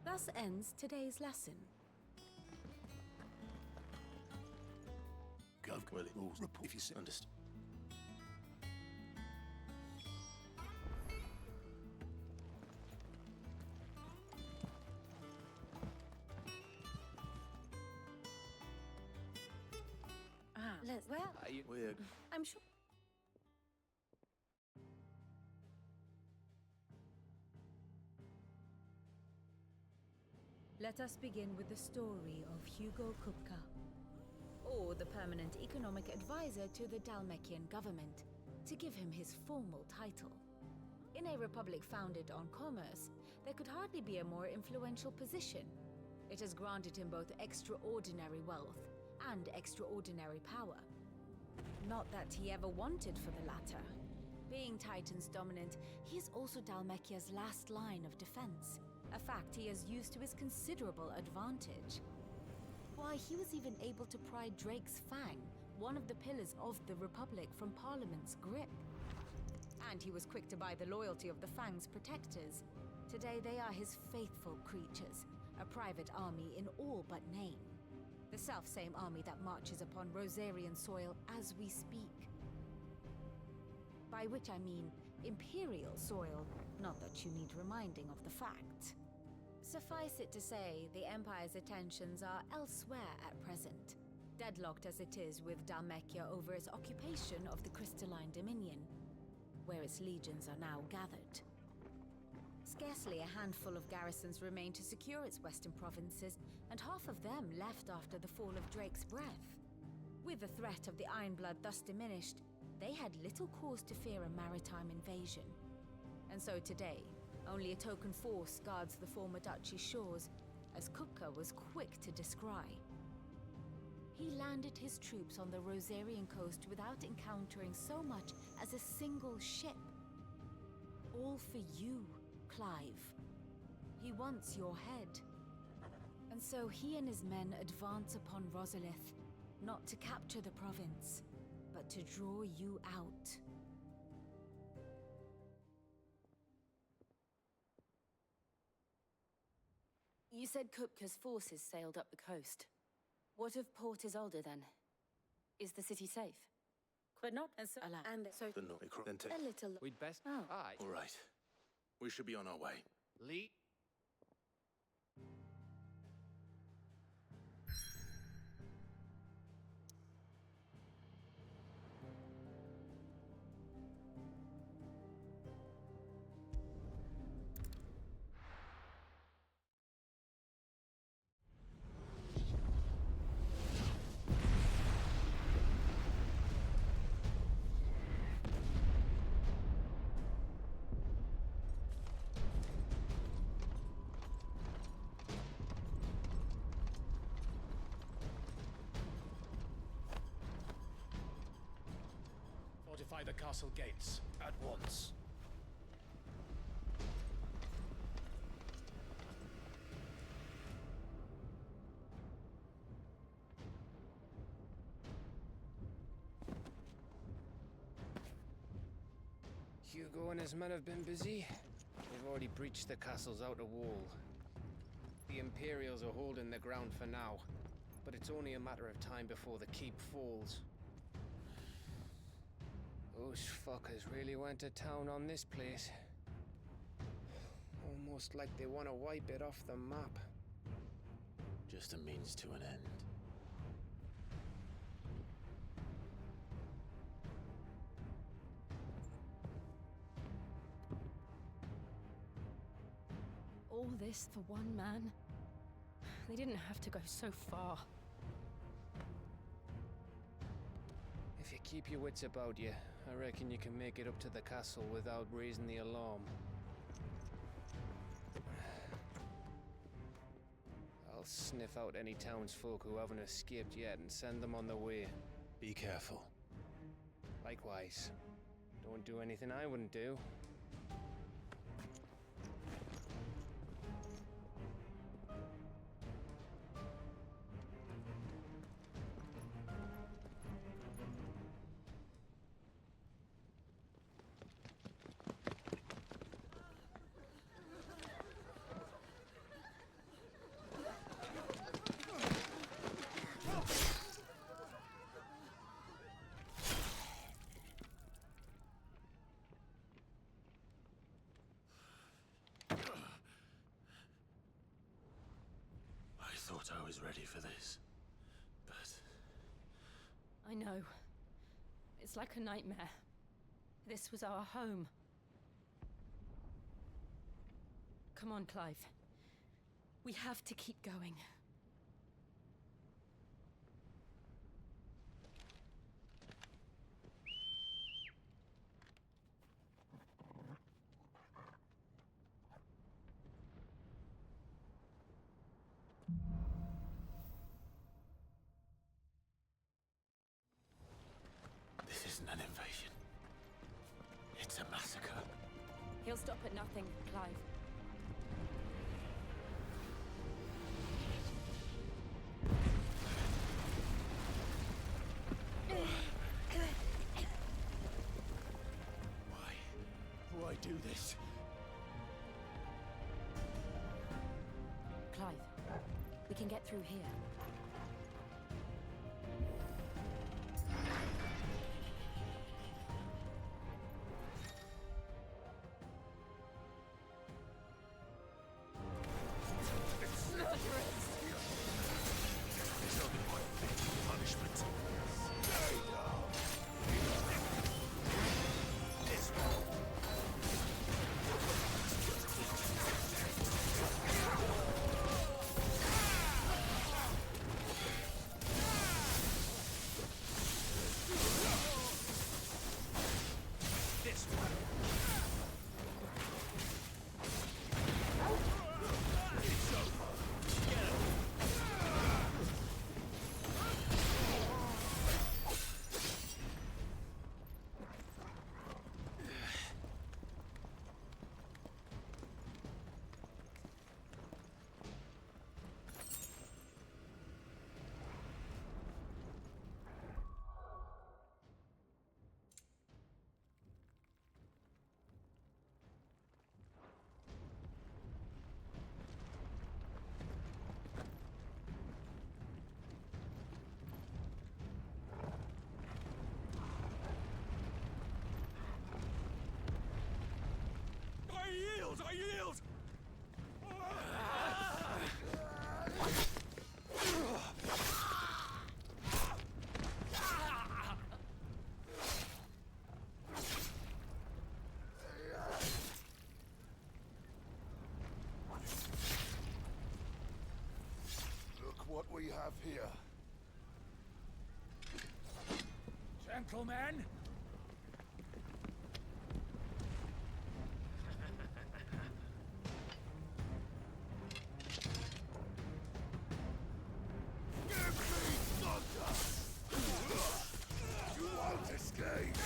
Thus ends today's lesson. Well, rules report if you understand. Well, Weird. I'm sure. Let us begin with the story of Hugo Kupka, or the permanent economic advisor to the Dalmekian government, to give him his formal title. In a republic founded on commerce, there could hardly be a more influential position. It has granted him both extraordinary wealth and extraordinary power. Not that he ever wanted for the latter. Being Titan's dominant, he is also Dalmekia's last line of defense, a fact he has used to his considerable advantage. Why, he was even able to pry Drake's Fang, one of the pillars of the Republic, from Parliament's grip. And he was quick to buy the loyalty of the Fang's protectors. Today they are his faithful creatures, a private army in all but name. The self-same army that marches upon Rosarian soil as we speak. By which I mean Imperial soil, not that you need reminding of the fact. Suffice it to say, the Empire's attentions are elsewhere at present, deadlocked as it is with Dalmekia over its occupation of the Crystalline Dominion, where its legions are now gathered. Scarcely a handful of garrisons remain to secure its western provinces, and half of them left after the fall of Drake's Breath. With the threat of the Ironblood thus diminished, they had little cause to fear a maritime invasion. And so today, only a token force guards the former duchy's shores, as Kupka was quick to descry. He landed his troops on the Rosarian coast without encountering so much as a single ship. All for you, Clive. He wants your head. And so he and his men advance upon Rosalith, not to capture the province, but to draw you out. You said Kupka's forces sailed up the coast. What of Port Isolde, then? Is the city safe? But not as and so The naughty then take. a little. We'd best. Oh. Aye. All right. We should be on our way. Lead. Fortify the castle gates at once. Hugo and his men have been busy. They've already breached the castle's outer wall. The Imperials are holding the ground for now, but it's only a matter of time before the keep falls. Those fuckers really went to town on this place. Almost like they want to wipe it off the map. Just a means to an end. All this for one man? They didn't have to go so far. If you keep your wits about you, I reckon you can make it up to the castle without raising the alarm. I'll sniff out any townsfolk who haven't escaped yet and send them on their way. Be careful. Likewise. Don't do anything I wouldn't do. I thought I was ready for this, but... I know. It's like a nightmare. This was our home. Come on, Clive. We have to keep going. This isn't an invasion. It's a massacre. He'll stop at nothing, Clive. Why do this? Clive, we can get through here. I yield! Look what we have here. Gentlemen! You won't escape!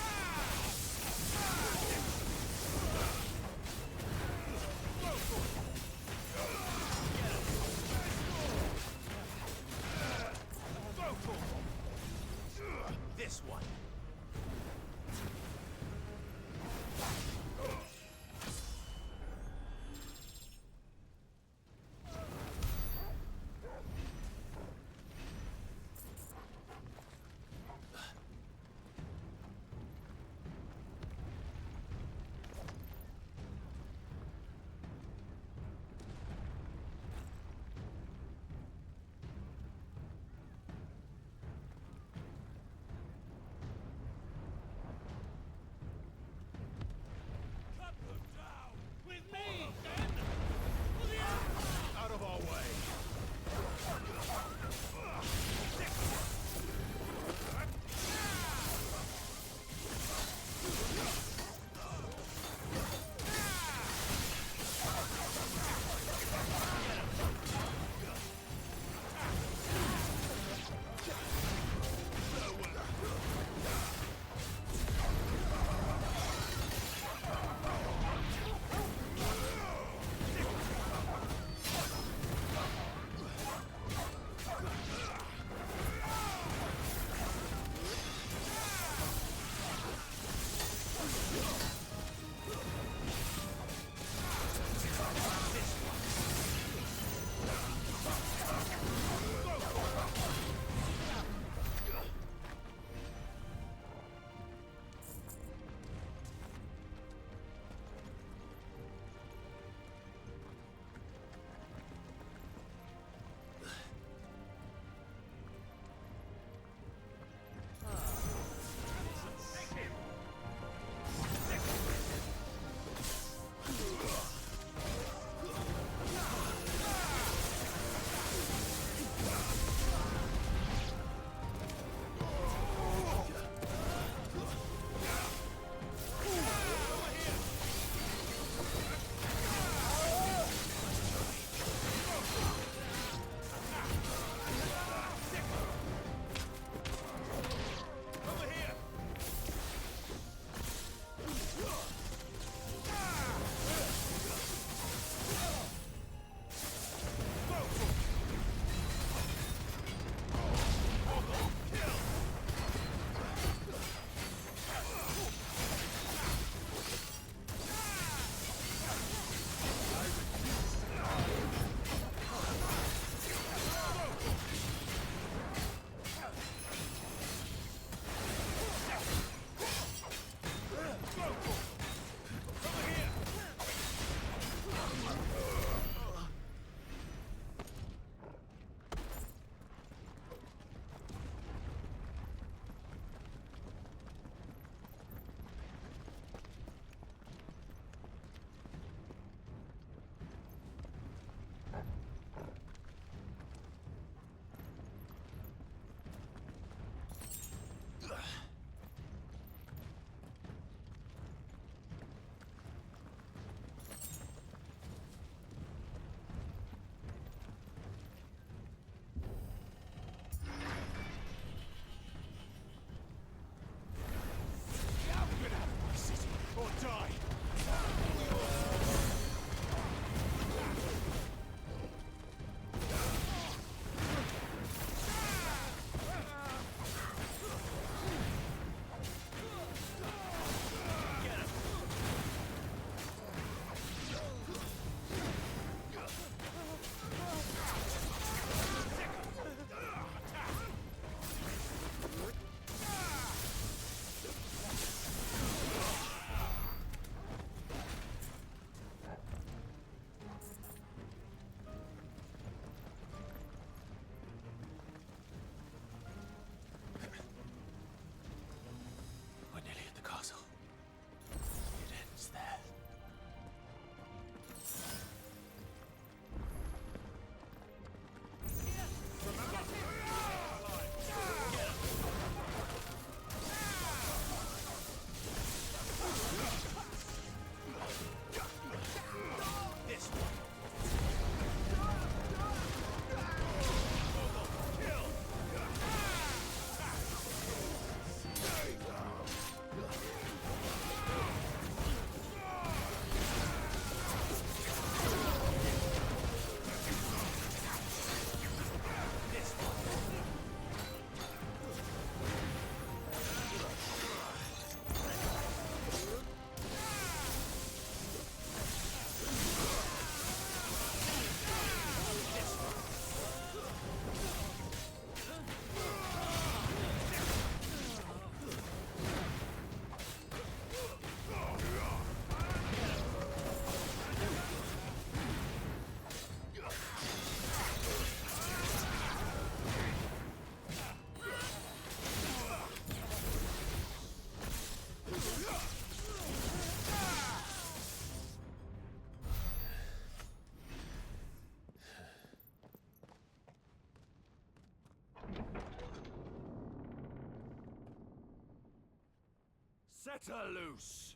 Let her loose!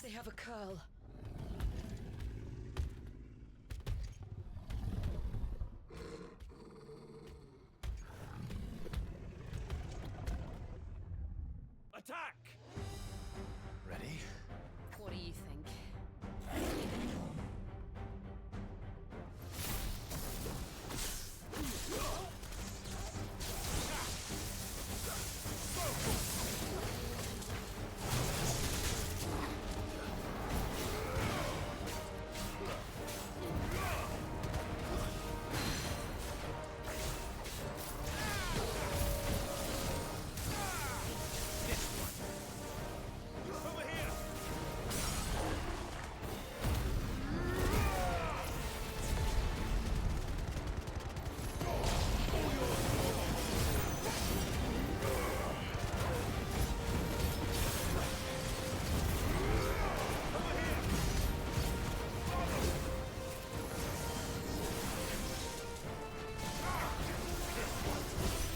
They have a curl. Attack! Ready? What do you think?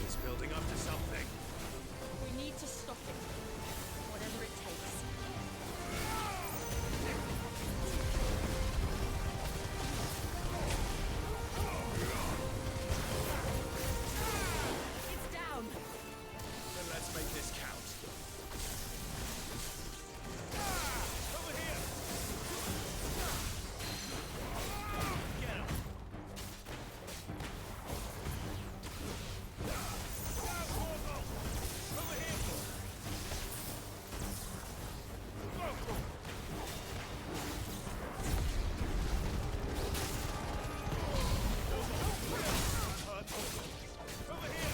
It's building up to something. We need to stop it. Whatever it takes. It's down. Then let's make this count. Over here! Get him! Over here! Over here!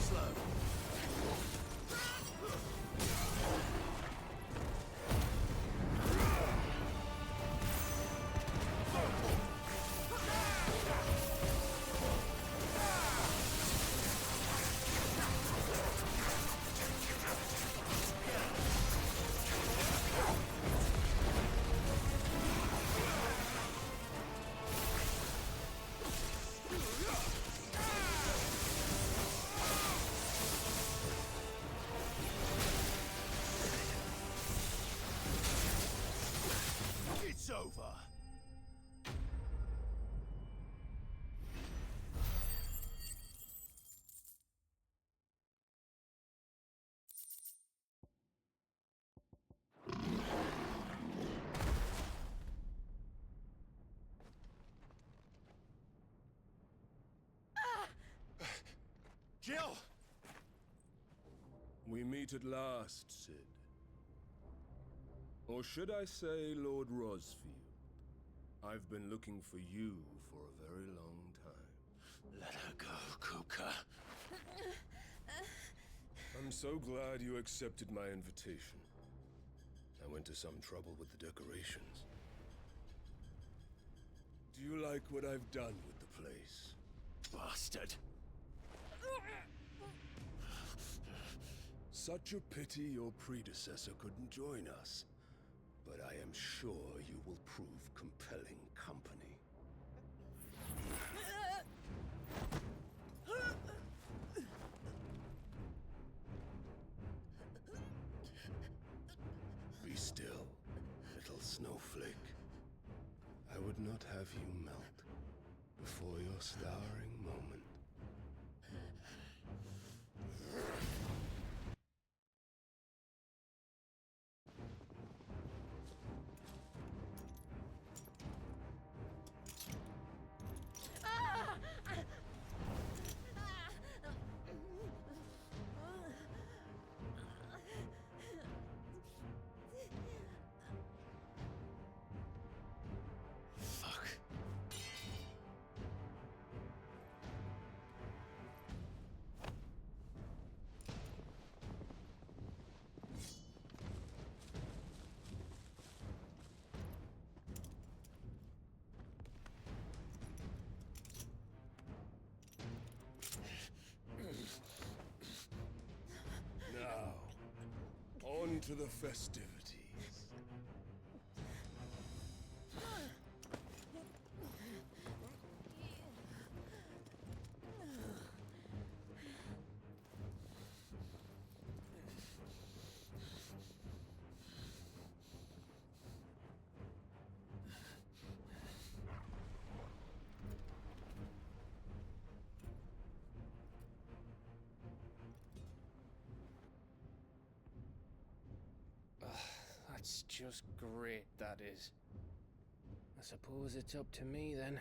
Slow. It's over. Jill! We meet at last, Sid. Or should I say, Lord Rosfield? I've been looking for you for a very long time. Let her go, Kuka. I'm so glad you accepted my invitation. I went to some trouble with the decorations. Do you like what I've done with the place? Bastard. Such a pity your predecessor couldn't join us. But I am sure you will prove compelling company. Be still, little snowflake. I would not have you melt before your starring moment. On to the festivities. That's just great, that is. I suppose it's up to me then.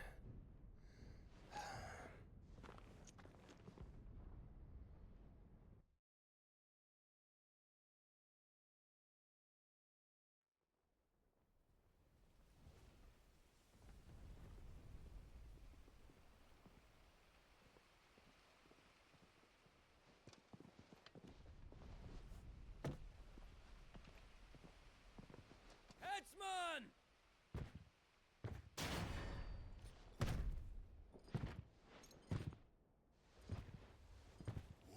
Headsman!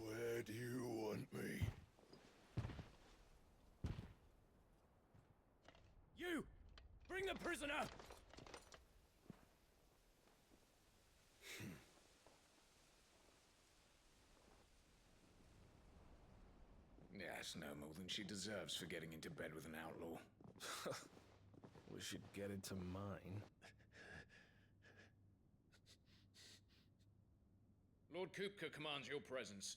Where do you want me? You! Bring the prisoner! That's no more than she deserves for getting into bed with an outlaw. We should get into mine. Lord Kupka commands your presence.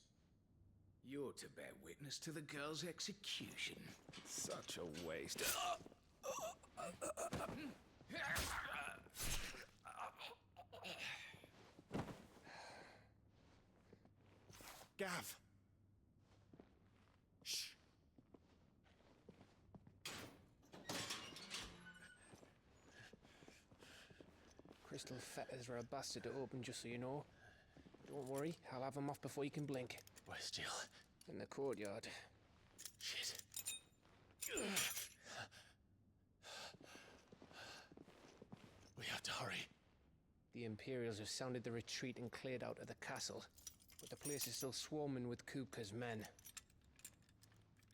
You're to bear witness to the girl's execution. Such a waste. Gav! Crystal fetters are a bastard to open, just so you know. Don't worry, I'll have them off before you can blink. Where's Jill? In the courtyard. Shit. We have to hurry. The Imperials have sounded the retreat and cleared out of the castle, but the place is still swarming with Kupka's men.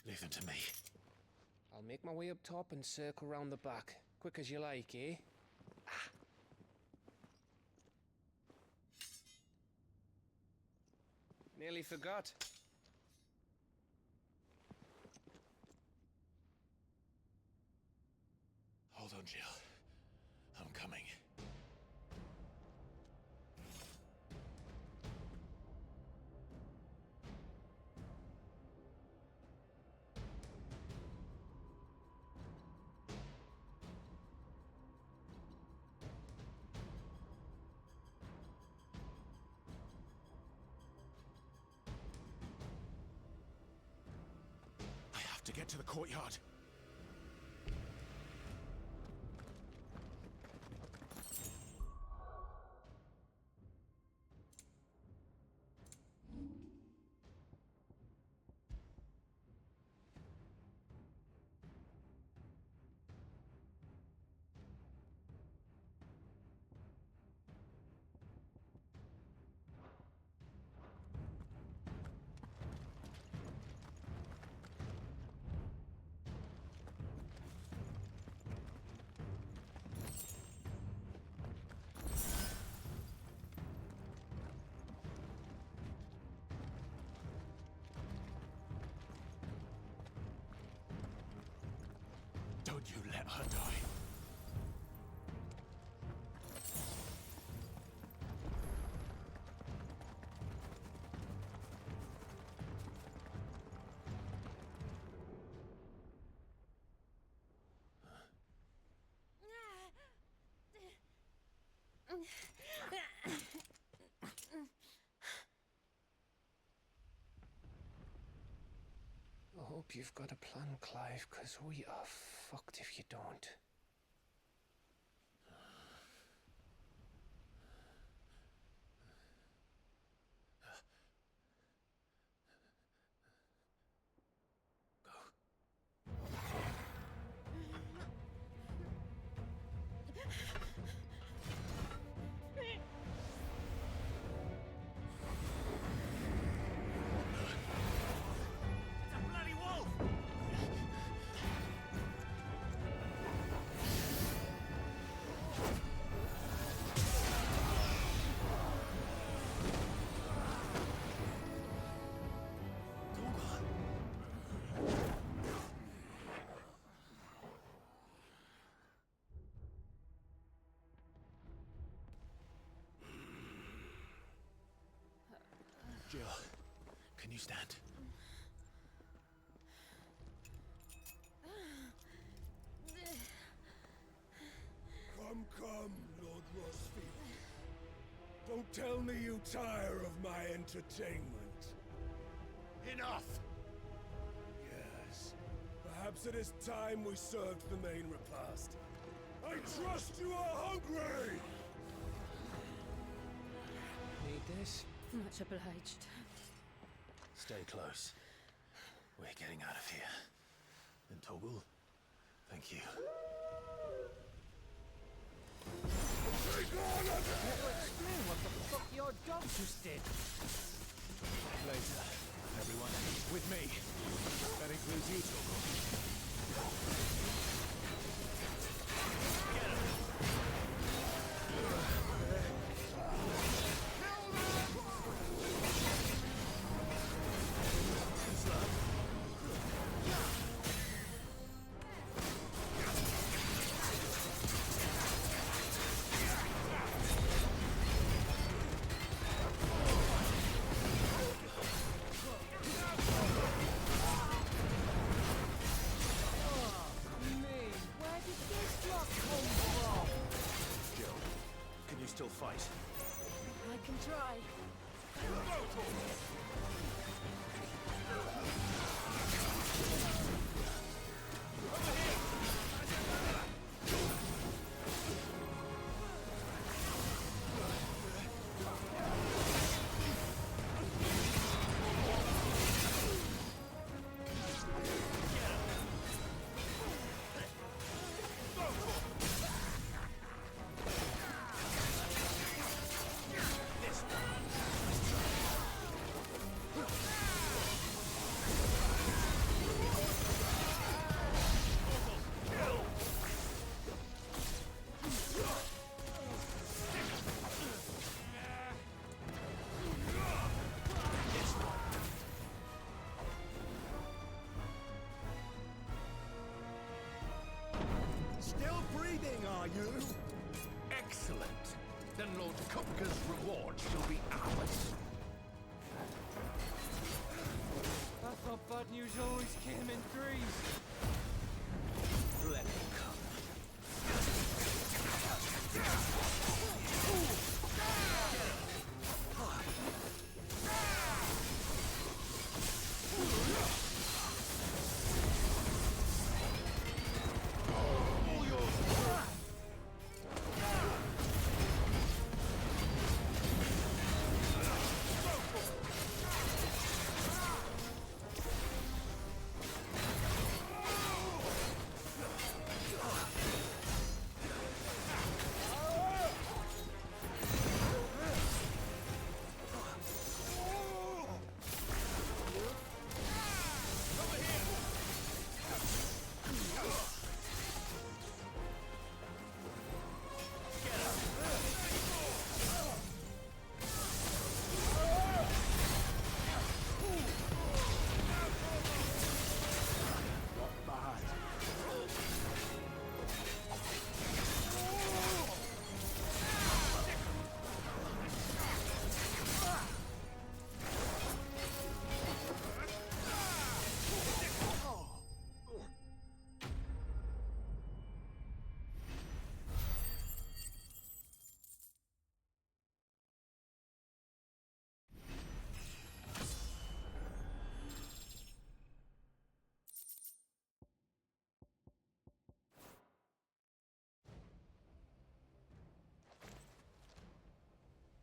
Leave them to me. I'll make my way up top and circle round the back. Quick as you like, eh? Nearly forgot. Hold on, Jill. I'm coming. I have to get to the courtyard. Don't you let her die. I hope you've got a plan, Clive, because we are fucked if you don't. Jill, can you stand? Come, Lord Rosfield. Don't tell me you tire of my entertainment. Enough! Yes. Perhaps it is time we served the main repast. I trust you are hungry! Need this? Much obliged. Stay close. We're getting out of here. And Toggle, thank you. Explain what the fuck your dog just did. Later, everyone. With me. That includes you, Toggle. Still fight. I can try. Still breathing, are you? Excellent. Then Lord Kupka's reward shall be ours. I thought bad news always came in threes. Let it come.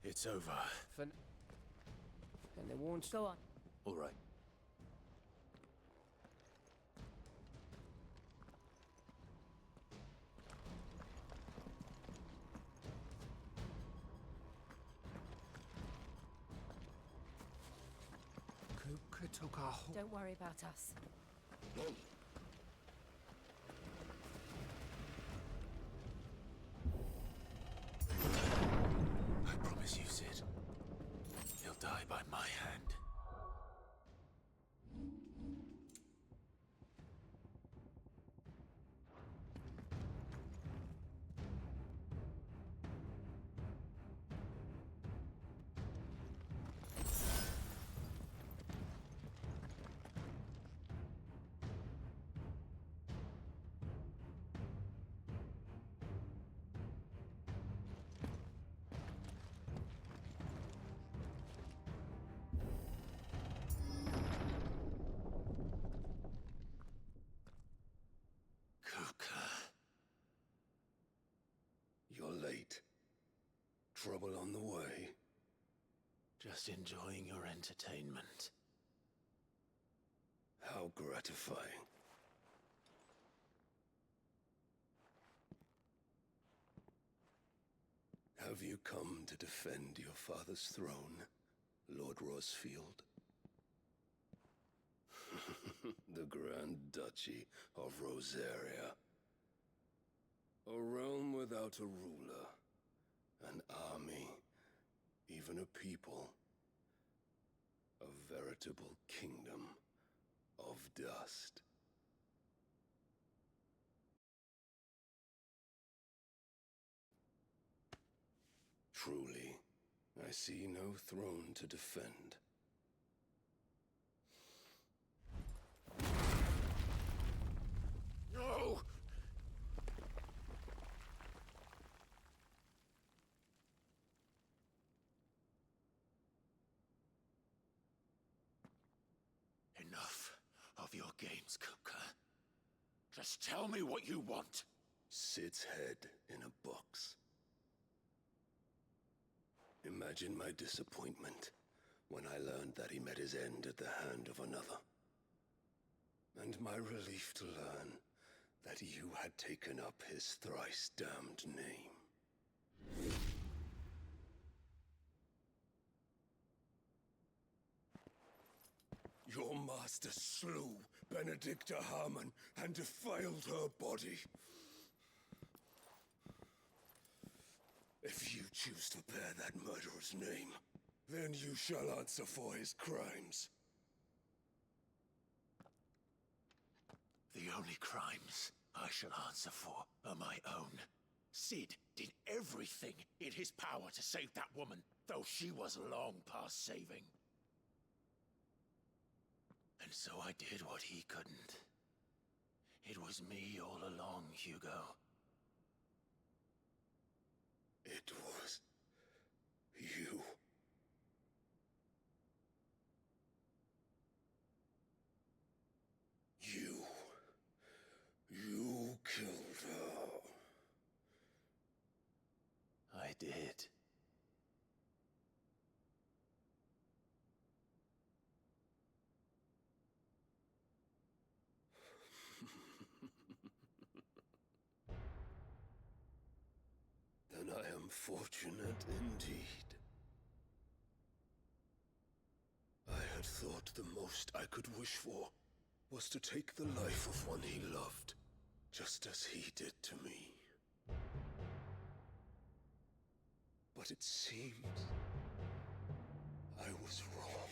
It's over. And they won't... Go on. All right. Kupka took our whole... Don't worry about us. I promise you, Sid. He'll die by my hand. Just enjoying your entertainment. How gratifying. Have you come to defend your father's throne, Lord Rosfield? The Grand Duchy of Rosaria. A realm without a ruler, an army, even a people. A veritable kingdom of dust. Truly, I see no throne to defend. No! Enough of your games, Kupka. Just tell me what you want. Sid's head in a box. Imagine my disappointment when I learned that he met his end at the hand of another. And my relief to learn that you had taken up his thrice damned name. Your master slew Benedicta Harmon and defiled her body. If you choose to bear that murderer's name, then you shall answer for his crimes. The only crimes I shall answer for are my own. Sid did everything in his power to save that woman, though she was long past saving. And so I did what he couldn't. It was me all along, Hugo. It was you. You killed her. I did. Then I am fortunate indeed. I had thought the most I could wish for was to take the life of one he loved, just as he did to me. But it seems I was wrong.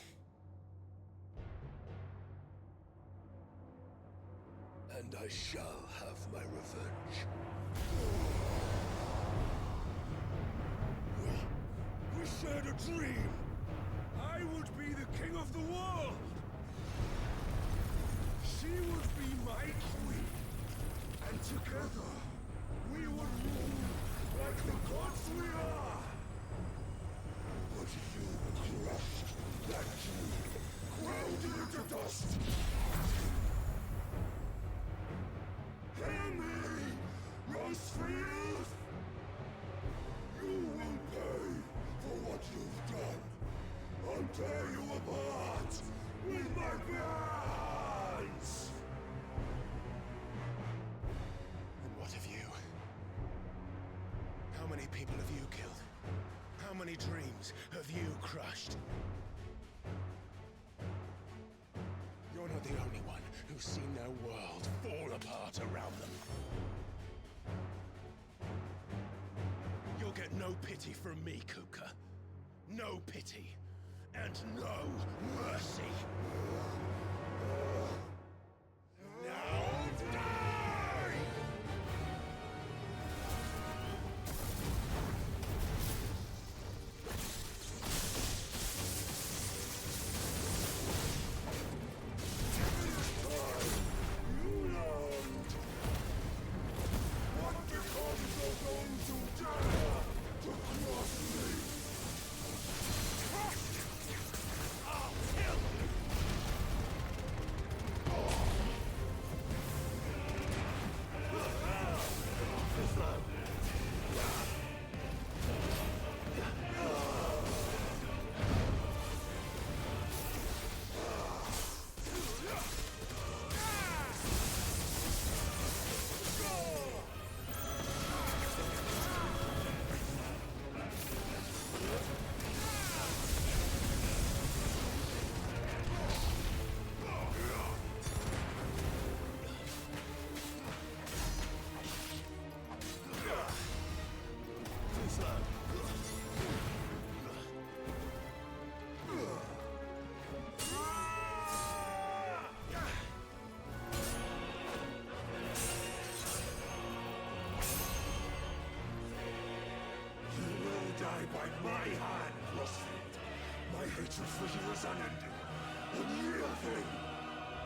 And I shall have my revenge. We shared a dream! I would be the king of the world! She would be my queen! And together, we would rule like the gods we are! But you crushed that dream, ground it into dust! Hear me, Rosefield! You will pay for what you've done. I'll tear you apart with my hands! And what of you? How many people have you killed? How many dreams have you crushed? You're not the only one who's seen their world fall apart around them. You'll get no pity from me, Kupka. No pity. And no mercy. Now die! You learned! What becomes of those who dare to cross me?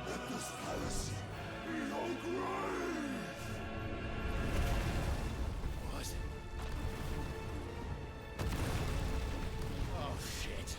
Let this palace be your grave! What? Oh, shit.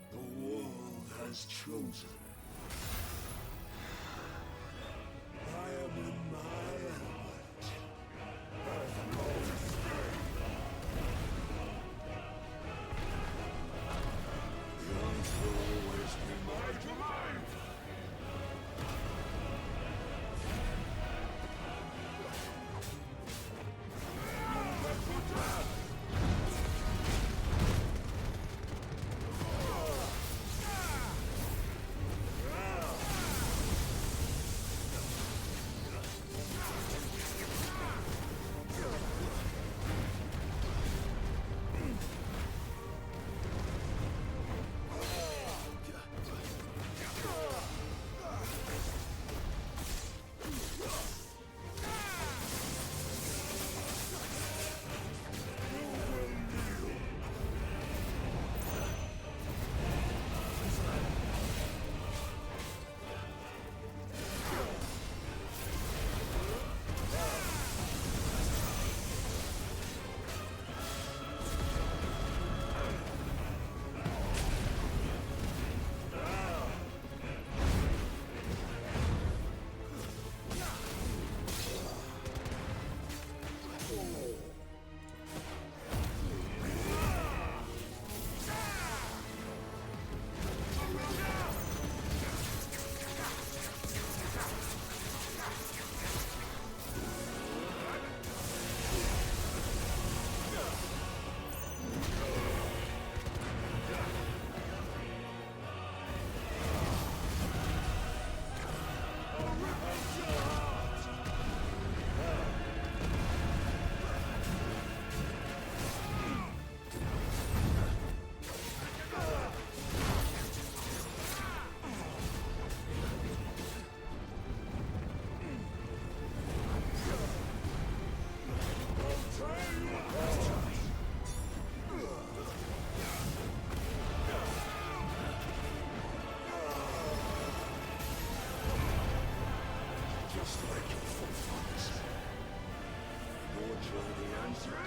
The world has chosen. I am in my element. And no escape. The earth will always be my domain. Just like your forefathers. Your journey ends here.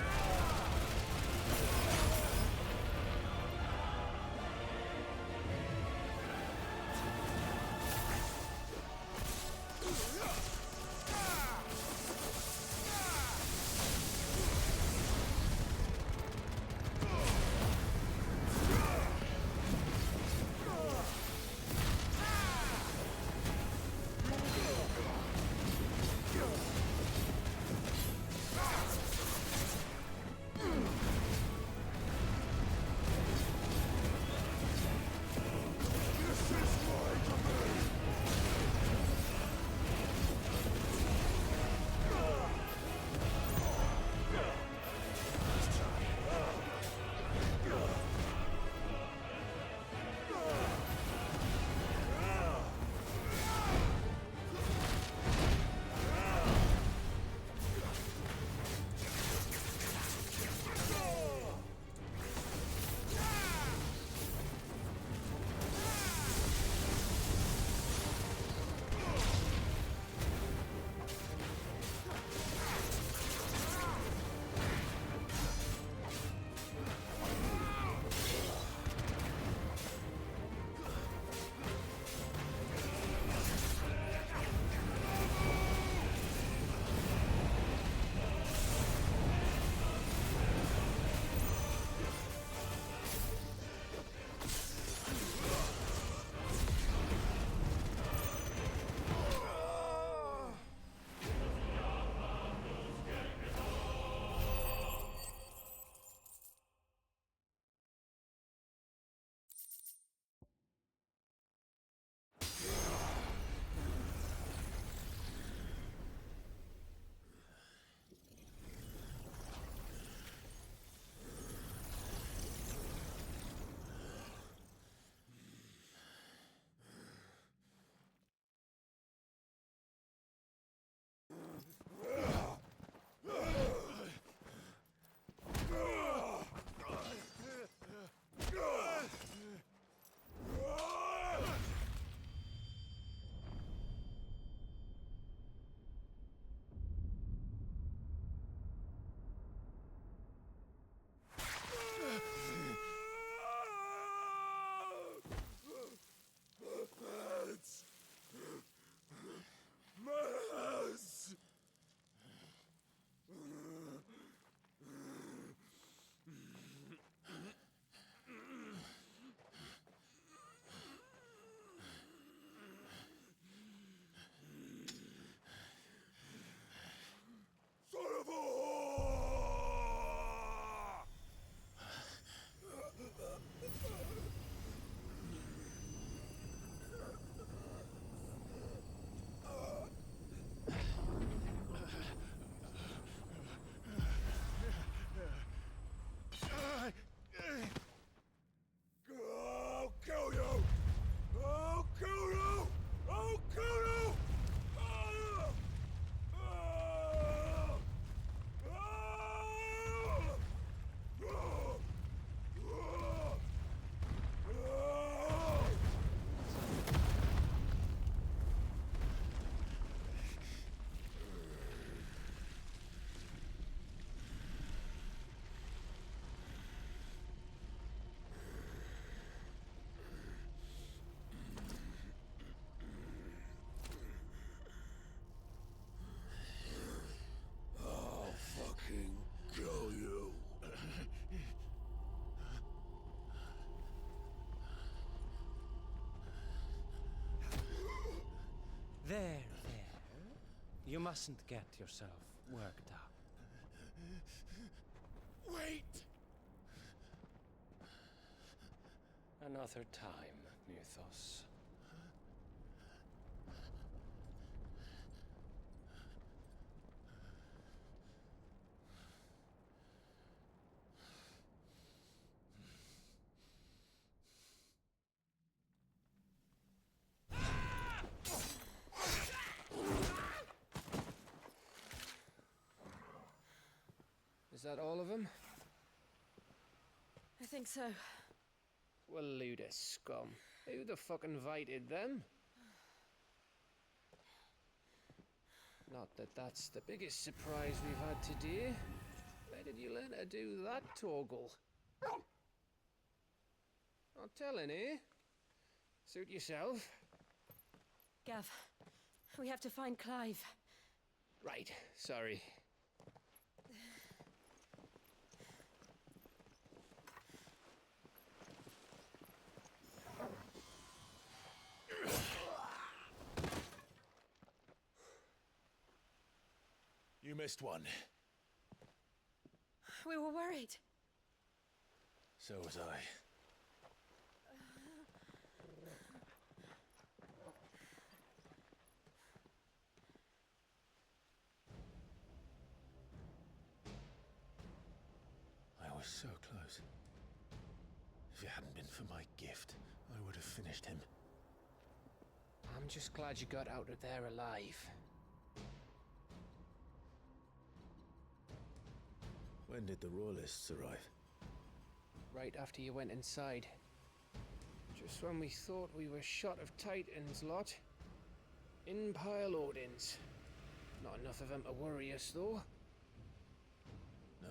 mustn't get yourself worked up. Wait! Another time, Mythos. Is that all of them? I think so. Well, load of scum. Who the fuck invited them? Not that that's the biggest surprise we've had today. Where did you learn to do that, Torgal? Not telling, eh? Suit yourself. Gav, we have to find Clive. Right, sorry. You missed one. We were worried. So was I. I was so close. If it hadn't been for my gift, I would have finished him. I'm just glad you got out of there alive. When did the Royalists arrive? Right after you went inside. Just when we thought we were shot of Titans lot. In pile Odins. Not enough of them to worry us, though. No.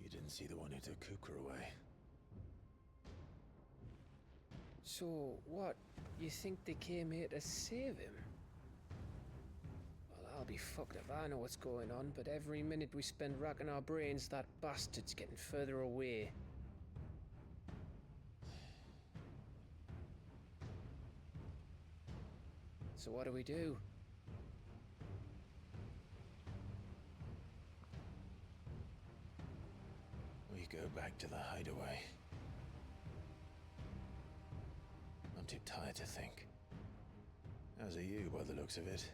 You didn't see the one who took Kupka away. So, what? You think they came here to save him? Well, I'll be fucked if I know what's going on, but every minute we spend racking our brains, that bastard's getting further away. So what do we do? We go back to the hideaway. I'm too tired to think. As are you, by the looks of it.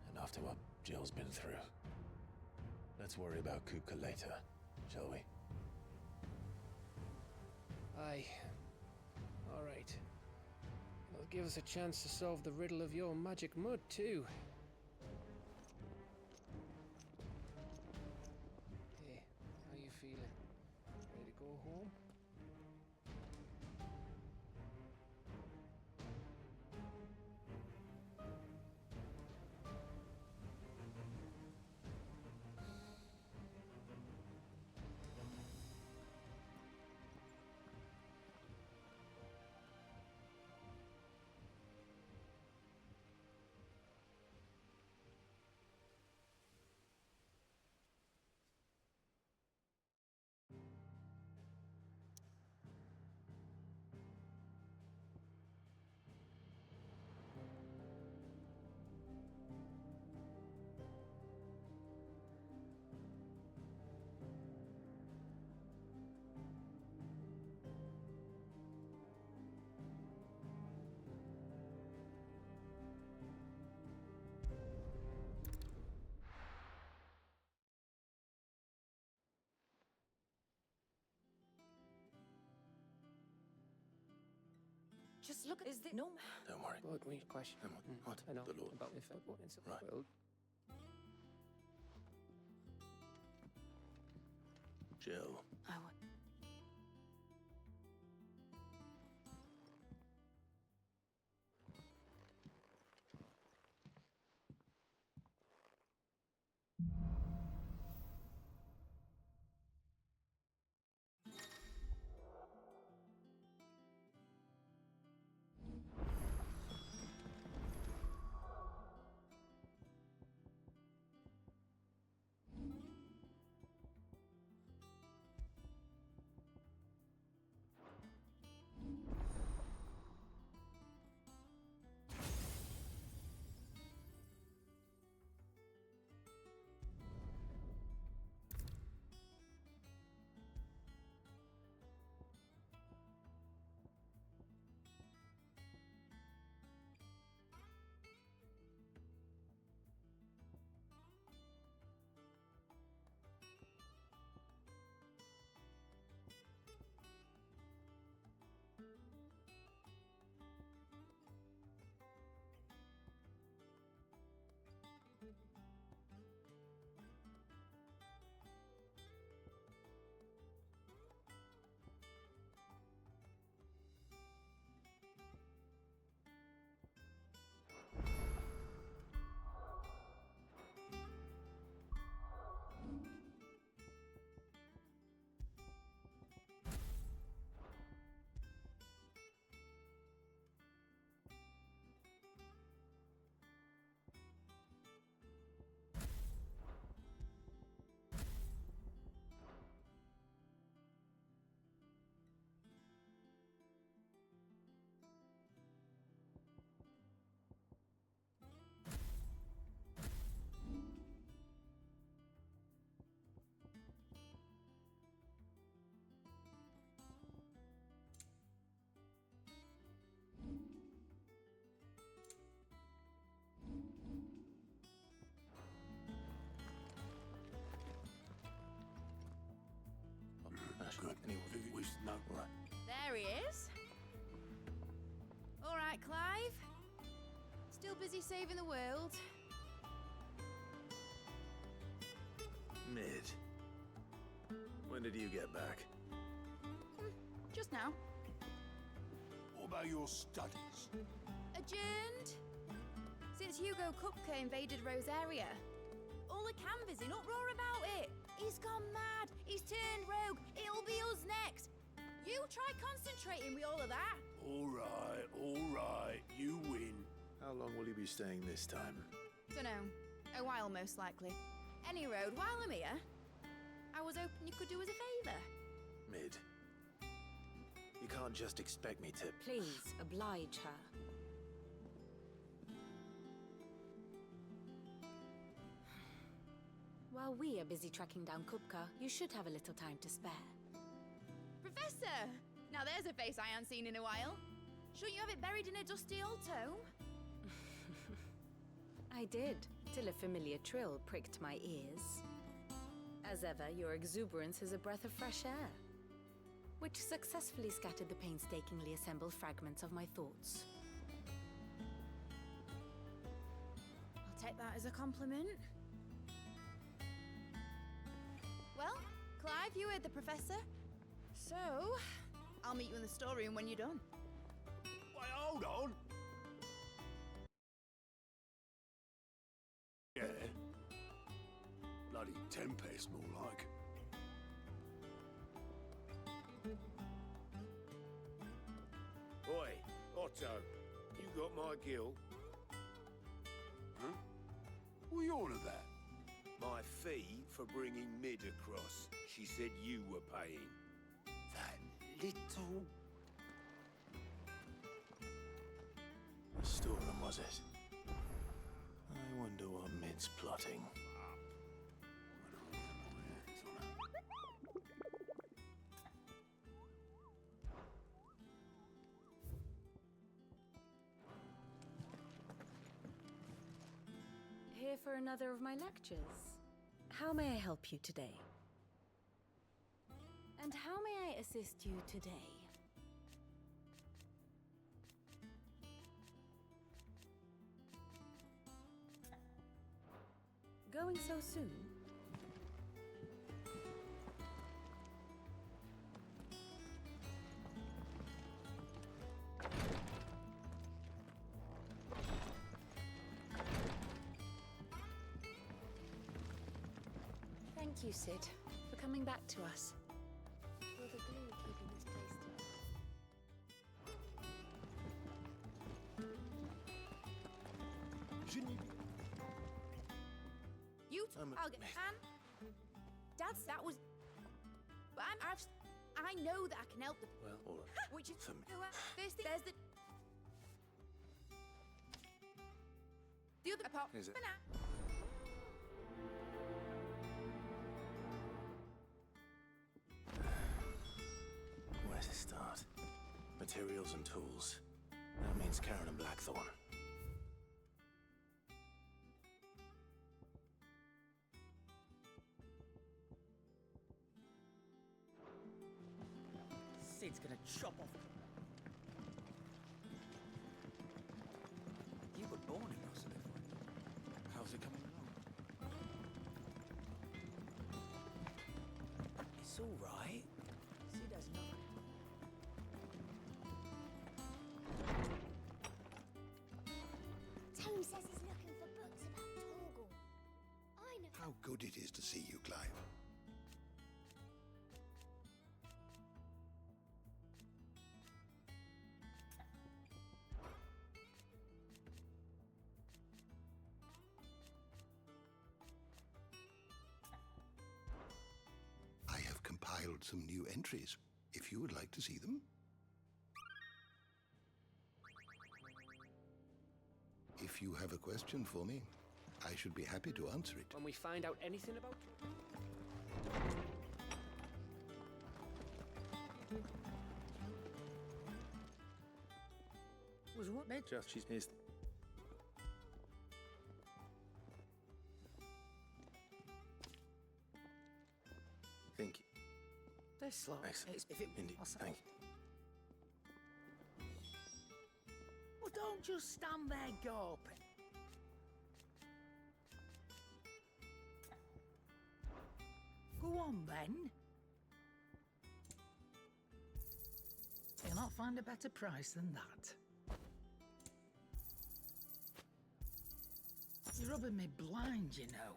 And after what Jill's been through. Let's worry about Kupka later, shall we? Aye. All right. It'll give us a chance to solve the riddle of your magic mud, too. Hey, how you feeling? Ready to go home? Just look, is there no... Don't worry. What question? What? I know. The Lord. About if I into the Right. world. Jill. I would. Anyone wish no right. There he is. All right, Clive. Still busy saving the world. Mid. When did you get back? Just now. What about your studies? Adjourned. Since Hugo Kupka invaded Rosaria. All the canvas in uproar about it. He's gone mad. He's turned rogue. It'll be us next. You try concentrating with all of that. All right, you win. How long will you be staying this time? Dunno. A while, most likely. Any road, while I'm here, I was hoping you could do us a favour. Mid. You can't just expect me to... Please, oblige her. While we are busy tracking down Kupka, you should have a little time to spare. Professor! Now there's a face I haven't seen in a while. Shouldn't you have it buried in a dusty old tome? I did, till a familiar trill pricked my ears. As ever, your exuberance is a breath of fresh air, which successfully scattered the painstakingly assembled fragments of my thoughts. I'll take that as a compliment. Well, Clive, you heard the professor. So, I'll meet you in the storeroom when you're done. Wait, hold on. Yeah. Bloody tempest, more like. Oi, Otto. You got my gill? Huh? What are you on about? My fee for bringing Mid across. She said you were paying. That little... The storeroom, was it? I wonder what Mid's plotting. Here for another of my lectures. How may I help you today? And how may I assist you today? Going so soon? Thank you, Sid, for coming back to us. You're the glue keeping this place together. You I'll get Dad's that was. But I know that I can help them. Well, all right. Which is For me. first thing. There's the other part. Is it? For now. Where to start? Materials and tools. That means Karen and Blackthorn. Sid's gonna chop off. You were born in Rosalie. How's it coming along? It's all right. Sid has nothing. Tone says he's looking for books about Torgal. I know. How good it is to see you, Clive. I have compiled some new entries, if you would like to see them. If you have a question for me, I should be happy to answer it. When we find out anything about... Was what, mate? Just she's missed. This lot. Excellent. If it, Indeed. Thank you. Well, don't just stand there gawping. Go on, then. You'll not find a better price than that. You're rubbing me blind, you know.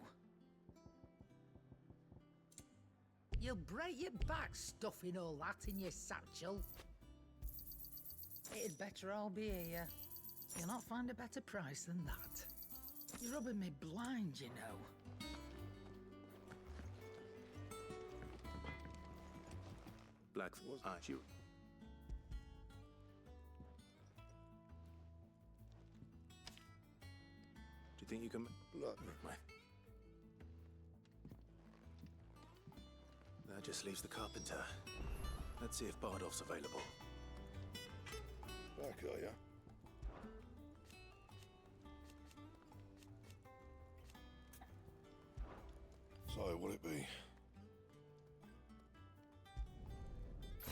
You'll break your back stuffing all that in your satchel. It'd better all be here. You'll not find a better price than that. You're rubbing me blind, you know. Blackfoot. You. Do you think you can? Right. That just leaves the carpenter. Let's see if Bardolph's available. Back, are ya? So, what'll it be?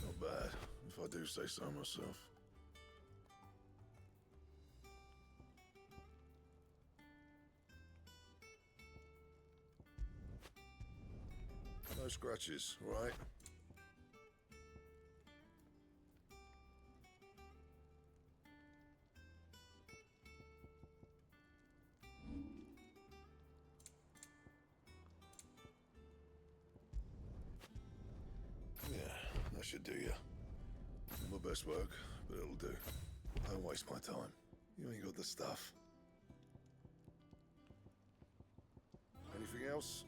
Not bad, if I do say so myself. No scratches, right? Yeah, that should do ya. My best work, but it'll do. Don't waste my time. You ain't got the stuff. Anything else?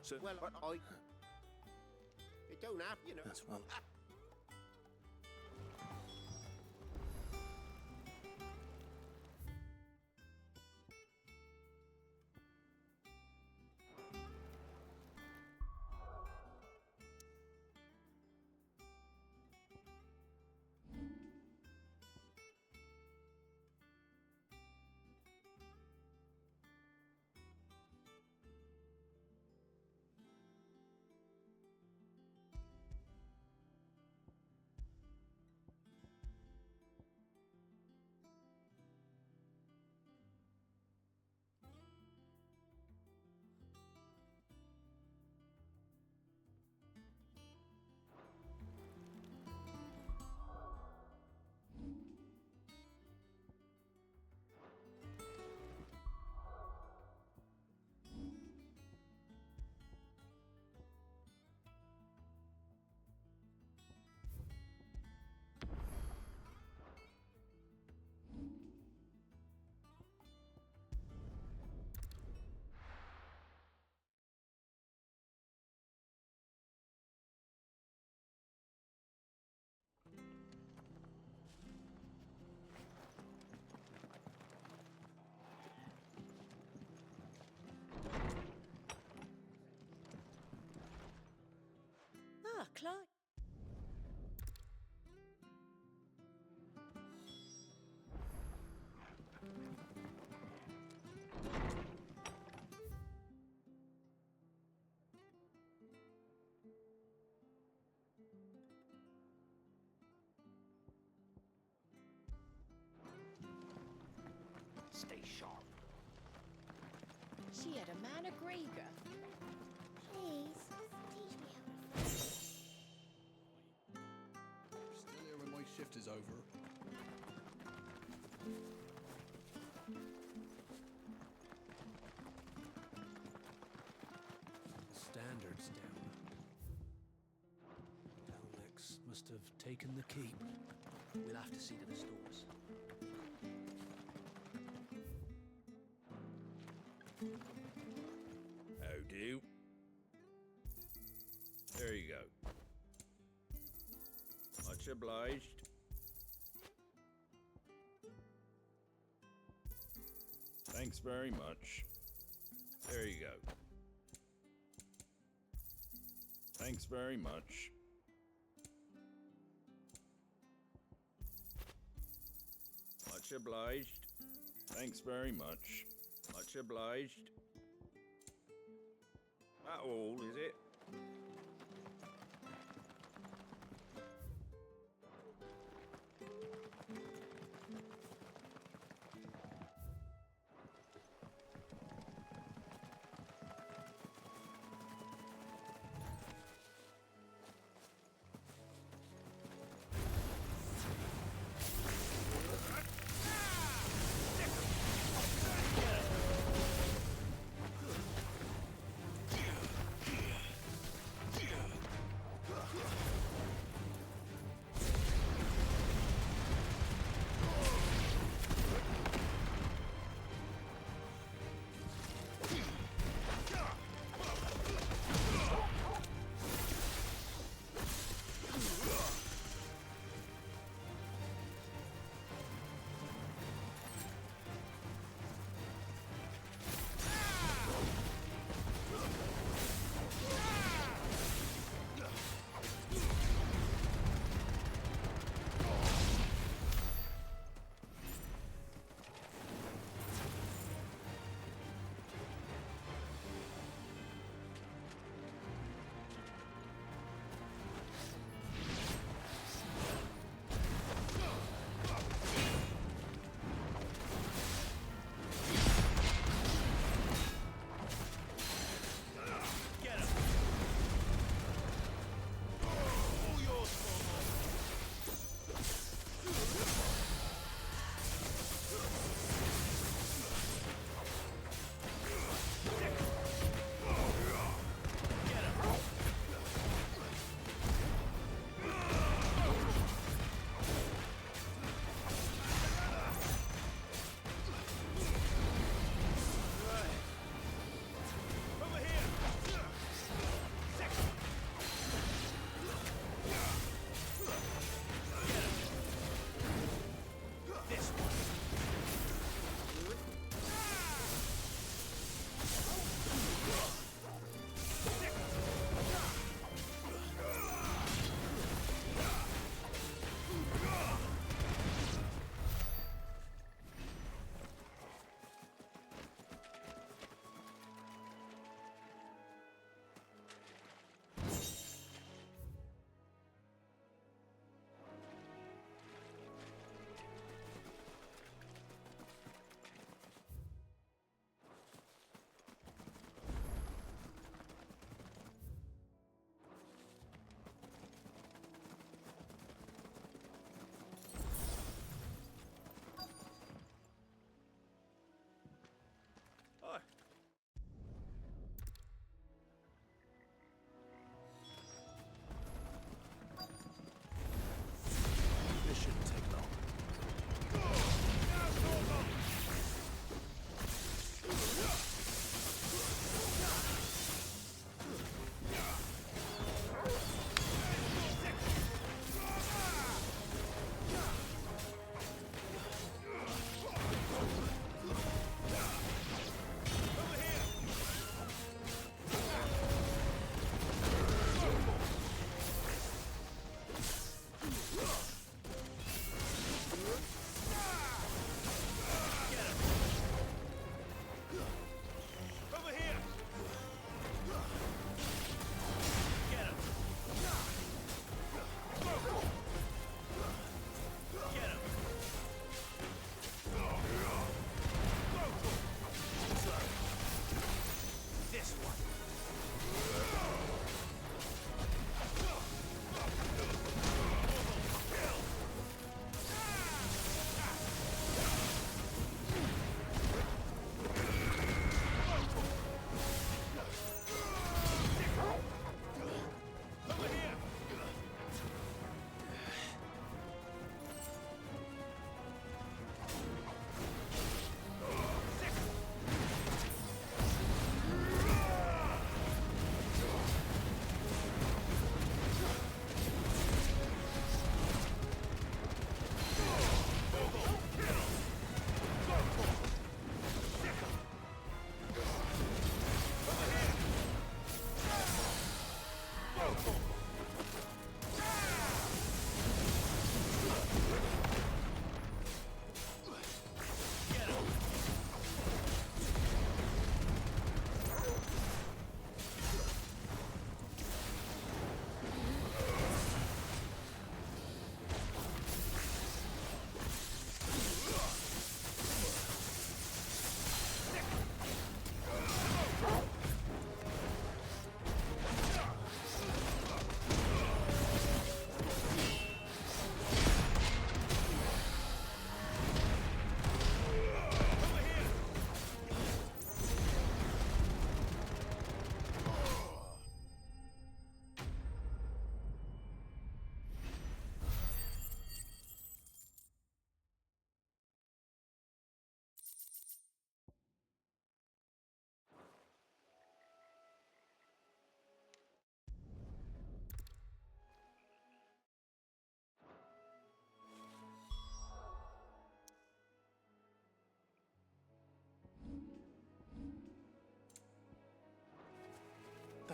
So, well, it don't have, you know. That's well. Clyde. Stay sharp. She had a man of Grieger. Please, teach me how to fight. Still here when my shift is over. The standard's down. Daleks must have taken the keep. We'll have to see to the stores. How do? There you go. Much obliged. Thanks very much. There you go. Thanks very much. Much obliged. Thanks very much. Much obliged. That all, is it?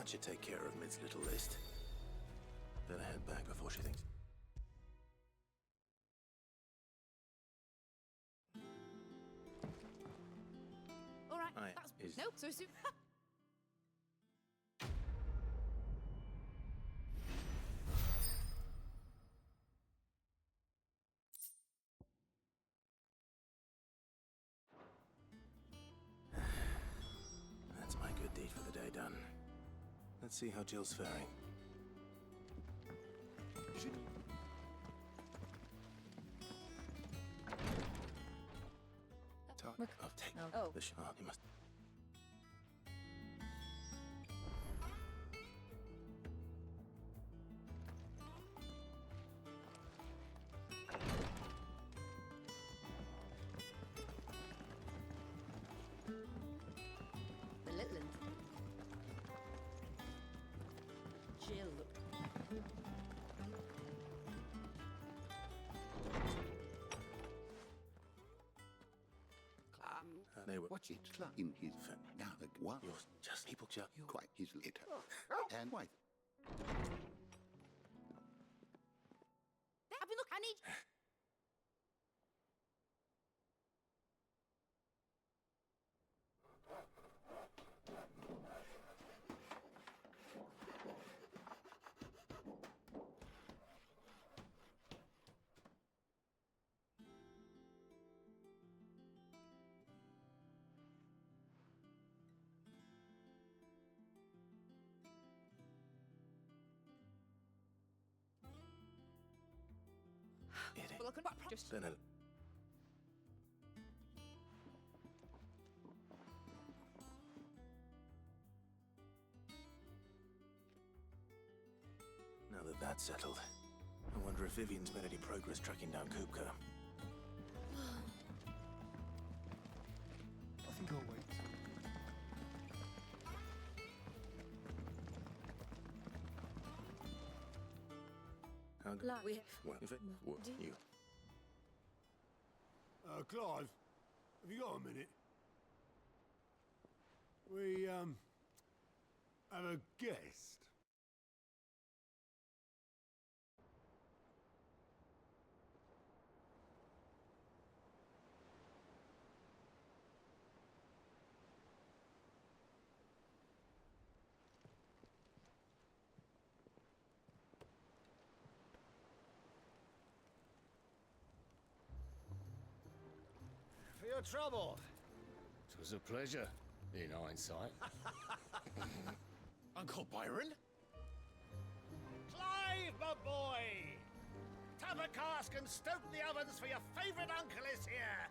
That should take care of Mid's little list. Better head back before she thinks. All right, Aye, that's... No, so soon. That's my good deed for the day done. Let's see how Jill's faring. Take the shot. You must. The Litland. Jill. They were. Watch it in his now the one. You're just people just Quite his litter and wife. Have you look? I need. Well, I can just. Then now that that's settled, I wonder if Vivian's made any progress tracking down Kupka. I think I'll wait. How good? We have. Well, if it were you. Clive, have you got a minute? We, have a guest. For your trouble. It was a pleasure, in hindsight. Uncle Byron? Clive, my boy! Tap a cask and stoke the ovens, for your favourite uncle is here!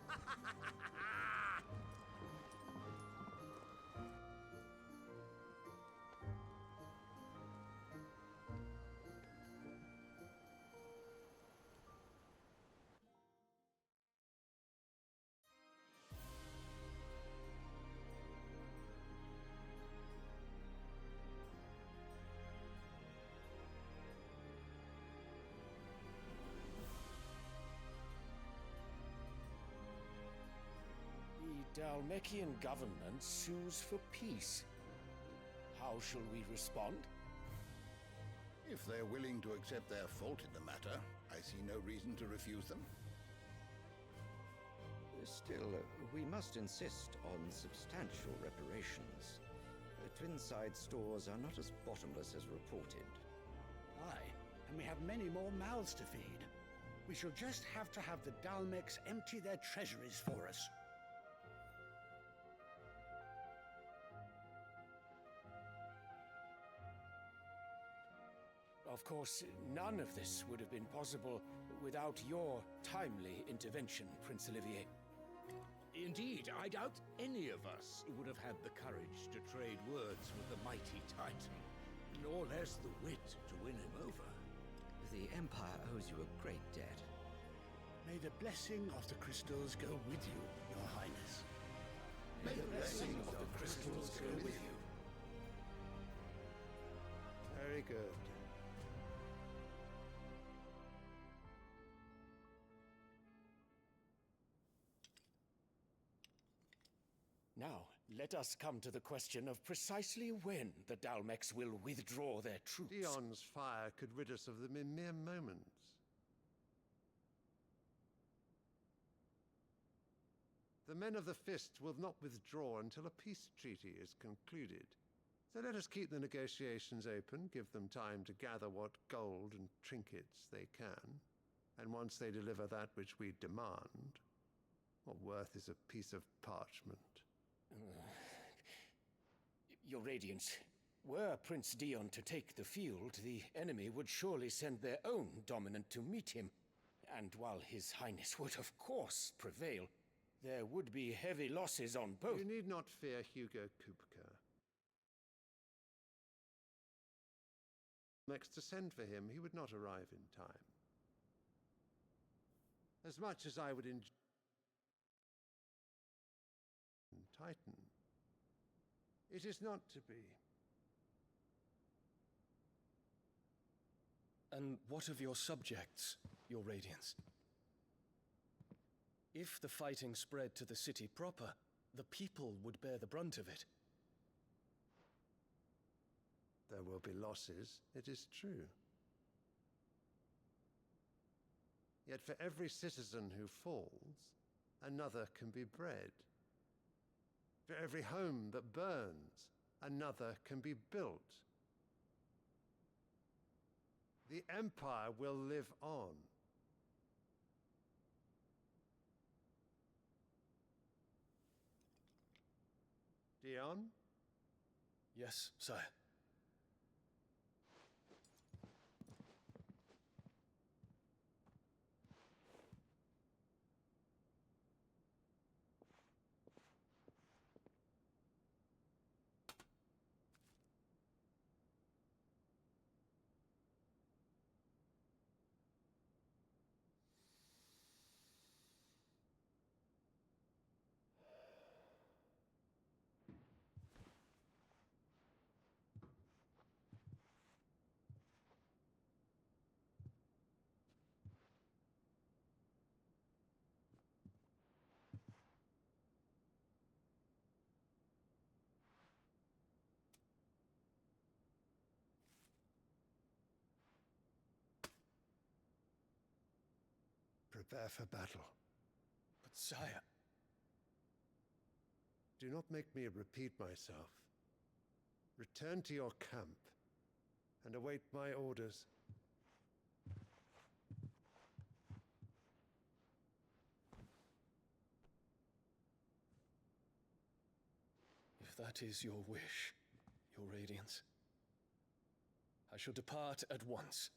The Dalmekian government sues for peace. How shall we respond? If they're willing to accept their fault in the matter, I see no reason to refuse them. Still, we must insist on substantial reparations. Twinside stores are not as bottomless as reported. Aye, and we have many more mouths to feed. We shall just have to have the Dalmeks empty their treasuries for us. Of course, none of this would have been possible without your timely intervention, Prince Olivier. Indeed, I doubt any of us would have had the courage to trade words with the mighty Titan, nor less the wit to win him over. The Empire owes you a great debt. May the blessing of the crystals go with you, Your Highness. May the blessing of the crystals go with you. Very good. Now, let us come to the question of precisely when the Dalmex will withdraw their troops. Dion's fire could rid us of them in mere moments. The men of the Fist will not withdraw until a peace treaty is concluded. So let us keep the negotiations open, give them time to gather what gold and trinkets they can. And once they deliver that which we demand, what worth is a piece of parchment? Your Radiance, were Prince Dion to take the field, the enemy would surely send their own dominant to meet him. And while His Highness would of course prevail, there would be heavy losses on both. You need not fear Hugo Kupka. Next to send for him, he would not arrive in time. As much as I would enjoy Titan, it is not to be. And what of your subjects, Your Radiance? If the fighting spread to the city proper, the people would bear the brunt of it. There will be losses, it is true. Yet for every citizen who falls, another can be bred. For every home that burns, another can be built. The Empire will live on. Dion? Yes, sire. Prepare for battle. But sire... Do not make me repeat myself. Return to your camp and await my orders. If that is your wish, Your Radiance, I shall depart at once.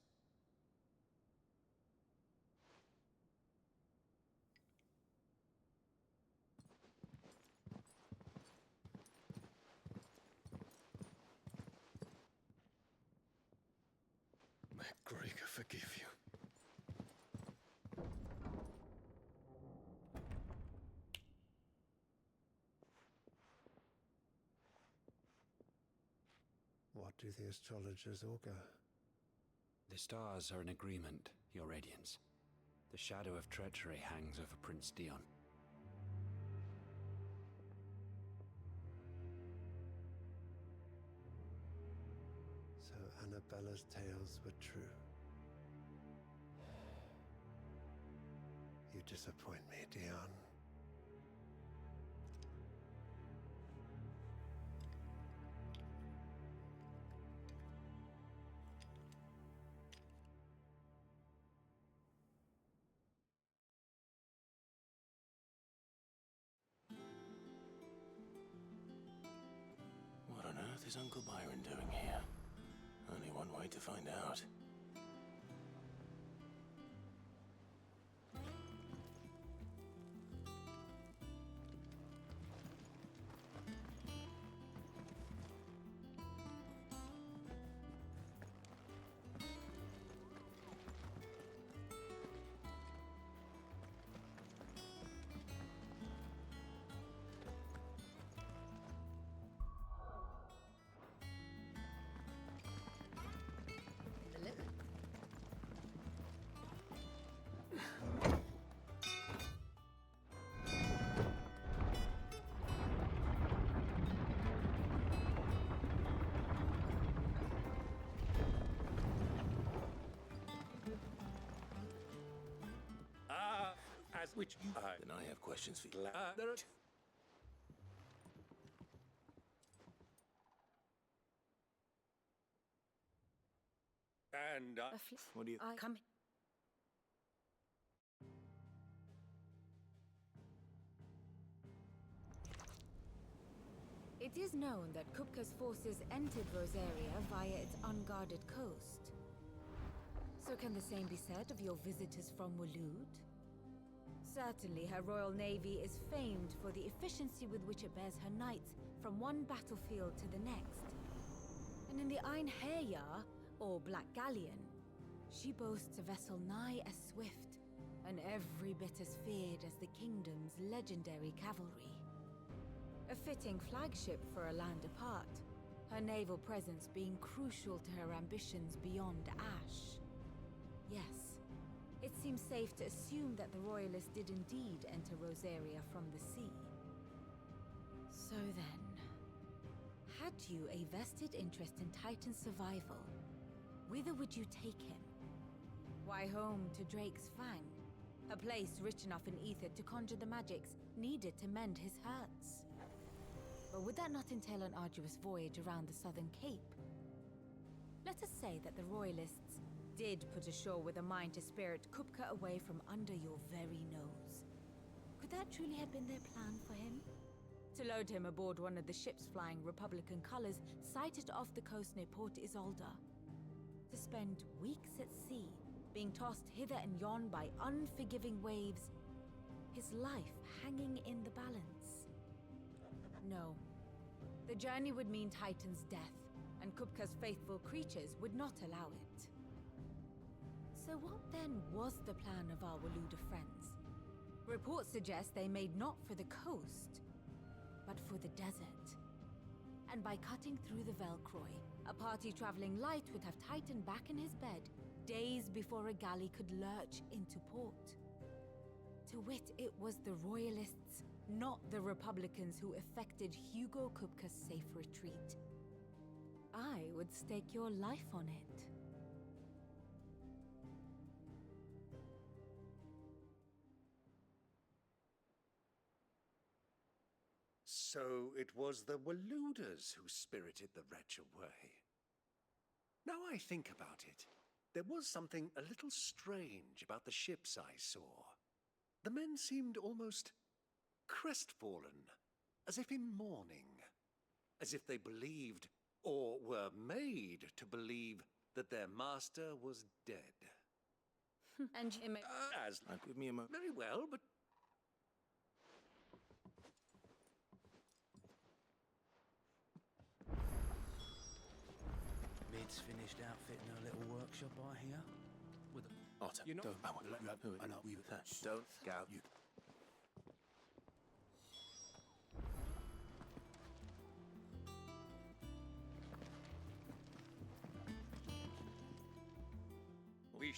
May Gregor forgive you. What do the astrologers augur? The stars are in agreement, Your Radiance. The shadow of treachery hangs over Prince Dion. So Annabella's tales were true. You disappoint me, Dion. What on earth is Uncle Byron doing here? Only one way to find out. which you... Then I have questions for you. there are... And, What do you... Come... It is known that Kupka's forces entered Rosaria via its unguarded coast. So can the same be said of your visitors from Waloed? Certainly, her royal navy is famed for the efficiency with which it bears her knights from one battlefield to the next. And in the Einherjar, or Black Galleon, she boasts a vessel nigh as swift, and every bit as feared as the kingdom's legendary cavalry. A fitting flagship for a land apart, her naval presence being crucial to her ambitions beyond Ash. Yes, it seems safe to assume that the Royalists did indeed enter Rosaria from the sea. So then, had you a vested interest in Titan's survival, whither would you take him? Why, home to Drake's Fang, a place rich enough in ether to conjure the magics needed to mend his hurts. But would that not entail an arduous voyage around the southern cape? Let us say that the Royalists did put ashore with a mind to spirit Kupka away from under your very nose. Could that truly have been their plan for him? To load him aboard one of the ships flying Republican colors sighted off the coast near Port Isolde. To spend weeks at sea, being tossed hither and yon by unforgiving waves, his life hanging in the balance. No. The journey would mean Titan's death, and Kupka's faithful creatures would not allow it. So what then was the plan of our Waluda friends? Reports suggest they made not for the coast, but for the desert. And by cutting through the Velcroy, a party traveling light would have Titan back in his bed days before a galley could lurch into port. To wit, it was the Royalists, not the Republicans, who effected Hugo Kupka's safe retreat. I would stake your life on it. So it was the Waluders who spirited the wretch away. Now I think about it, there was something a little strange about the ships I saw. The men seemed almost crestfallen, as if in mourning, as if they believed, or were made to believe, that their master was dead. And you may... Give me a moment. Very well, but... Mid's finished outfitting her little workshop, I hear. With a... Otter, You know... don't. I know. Don't go. You... We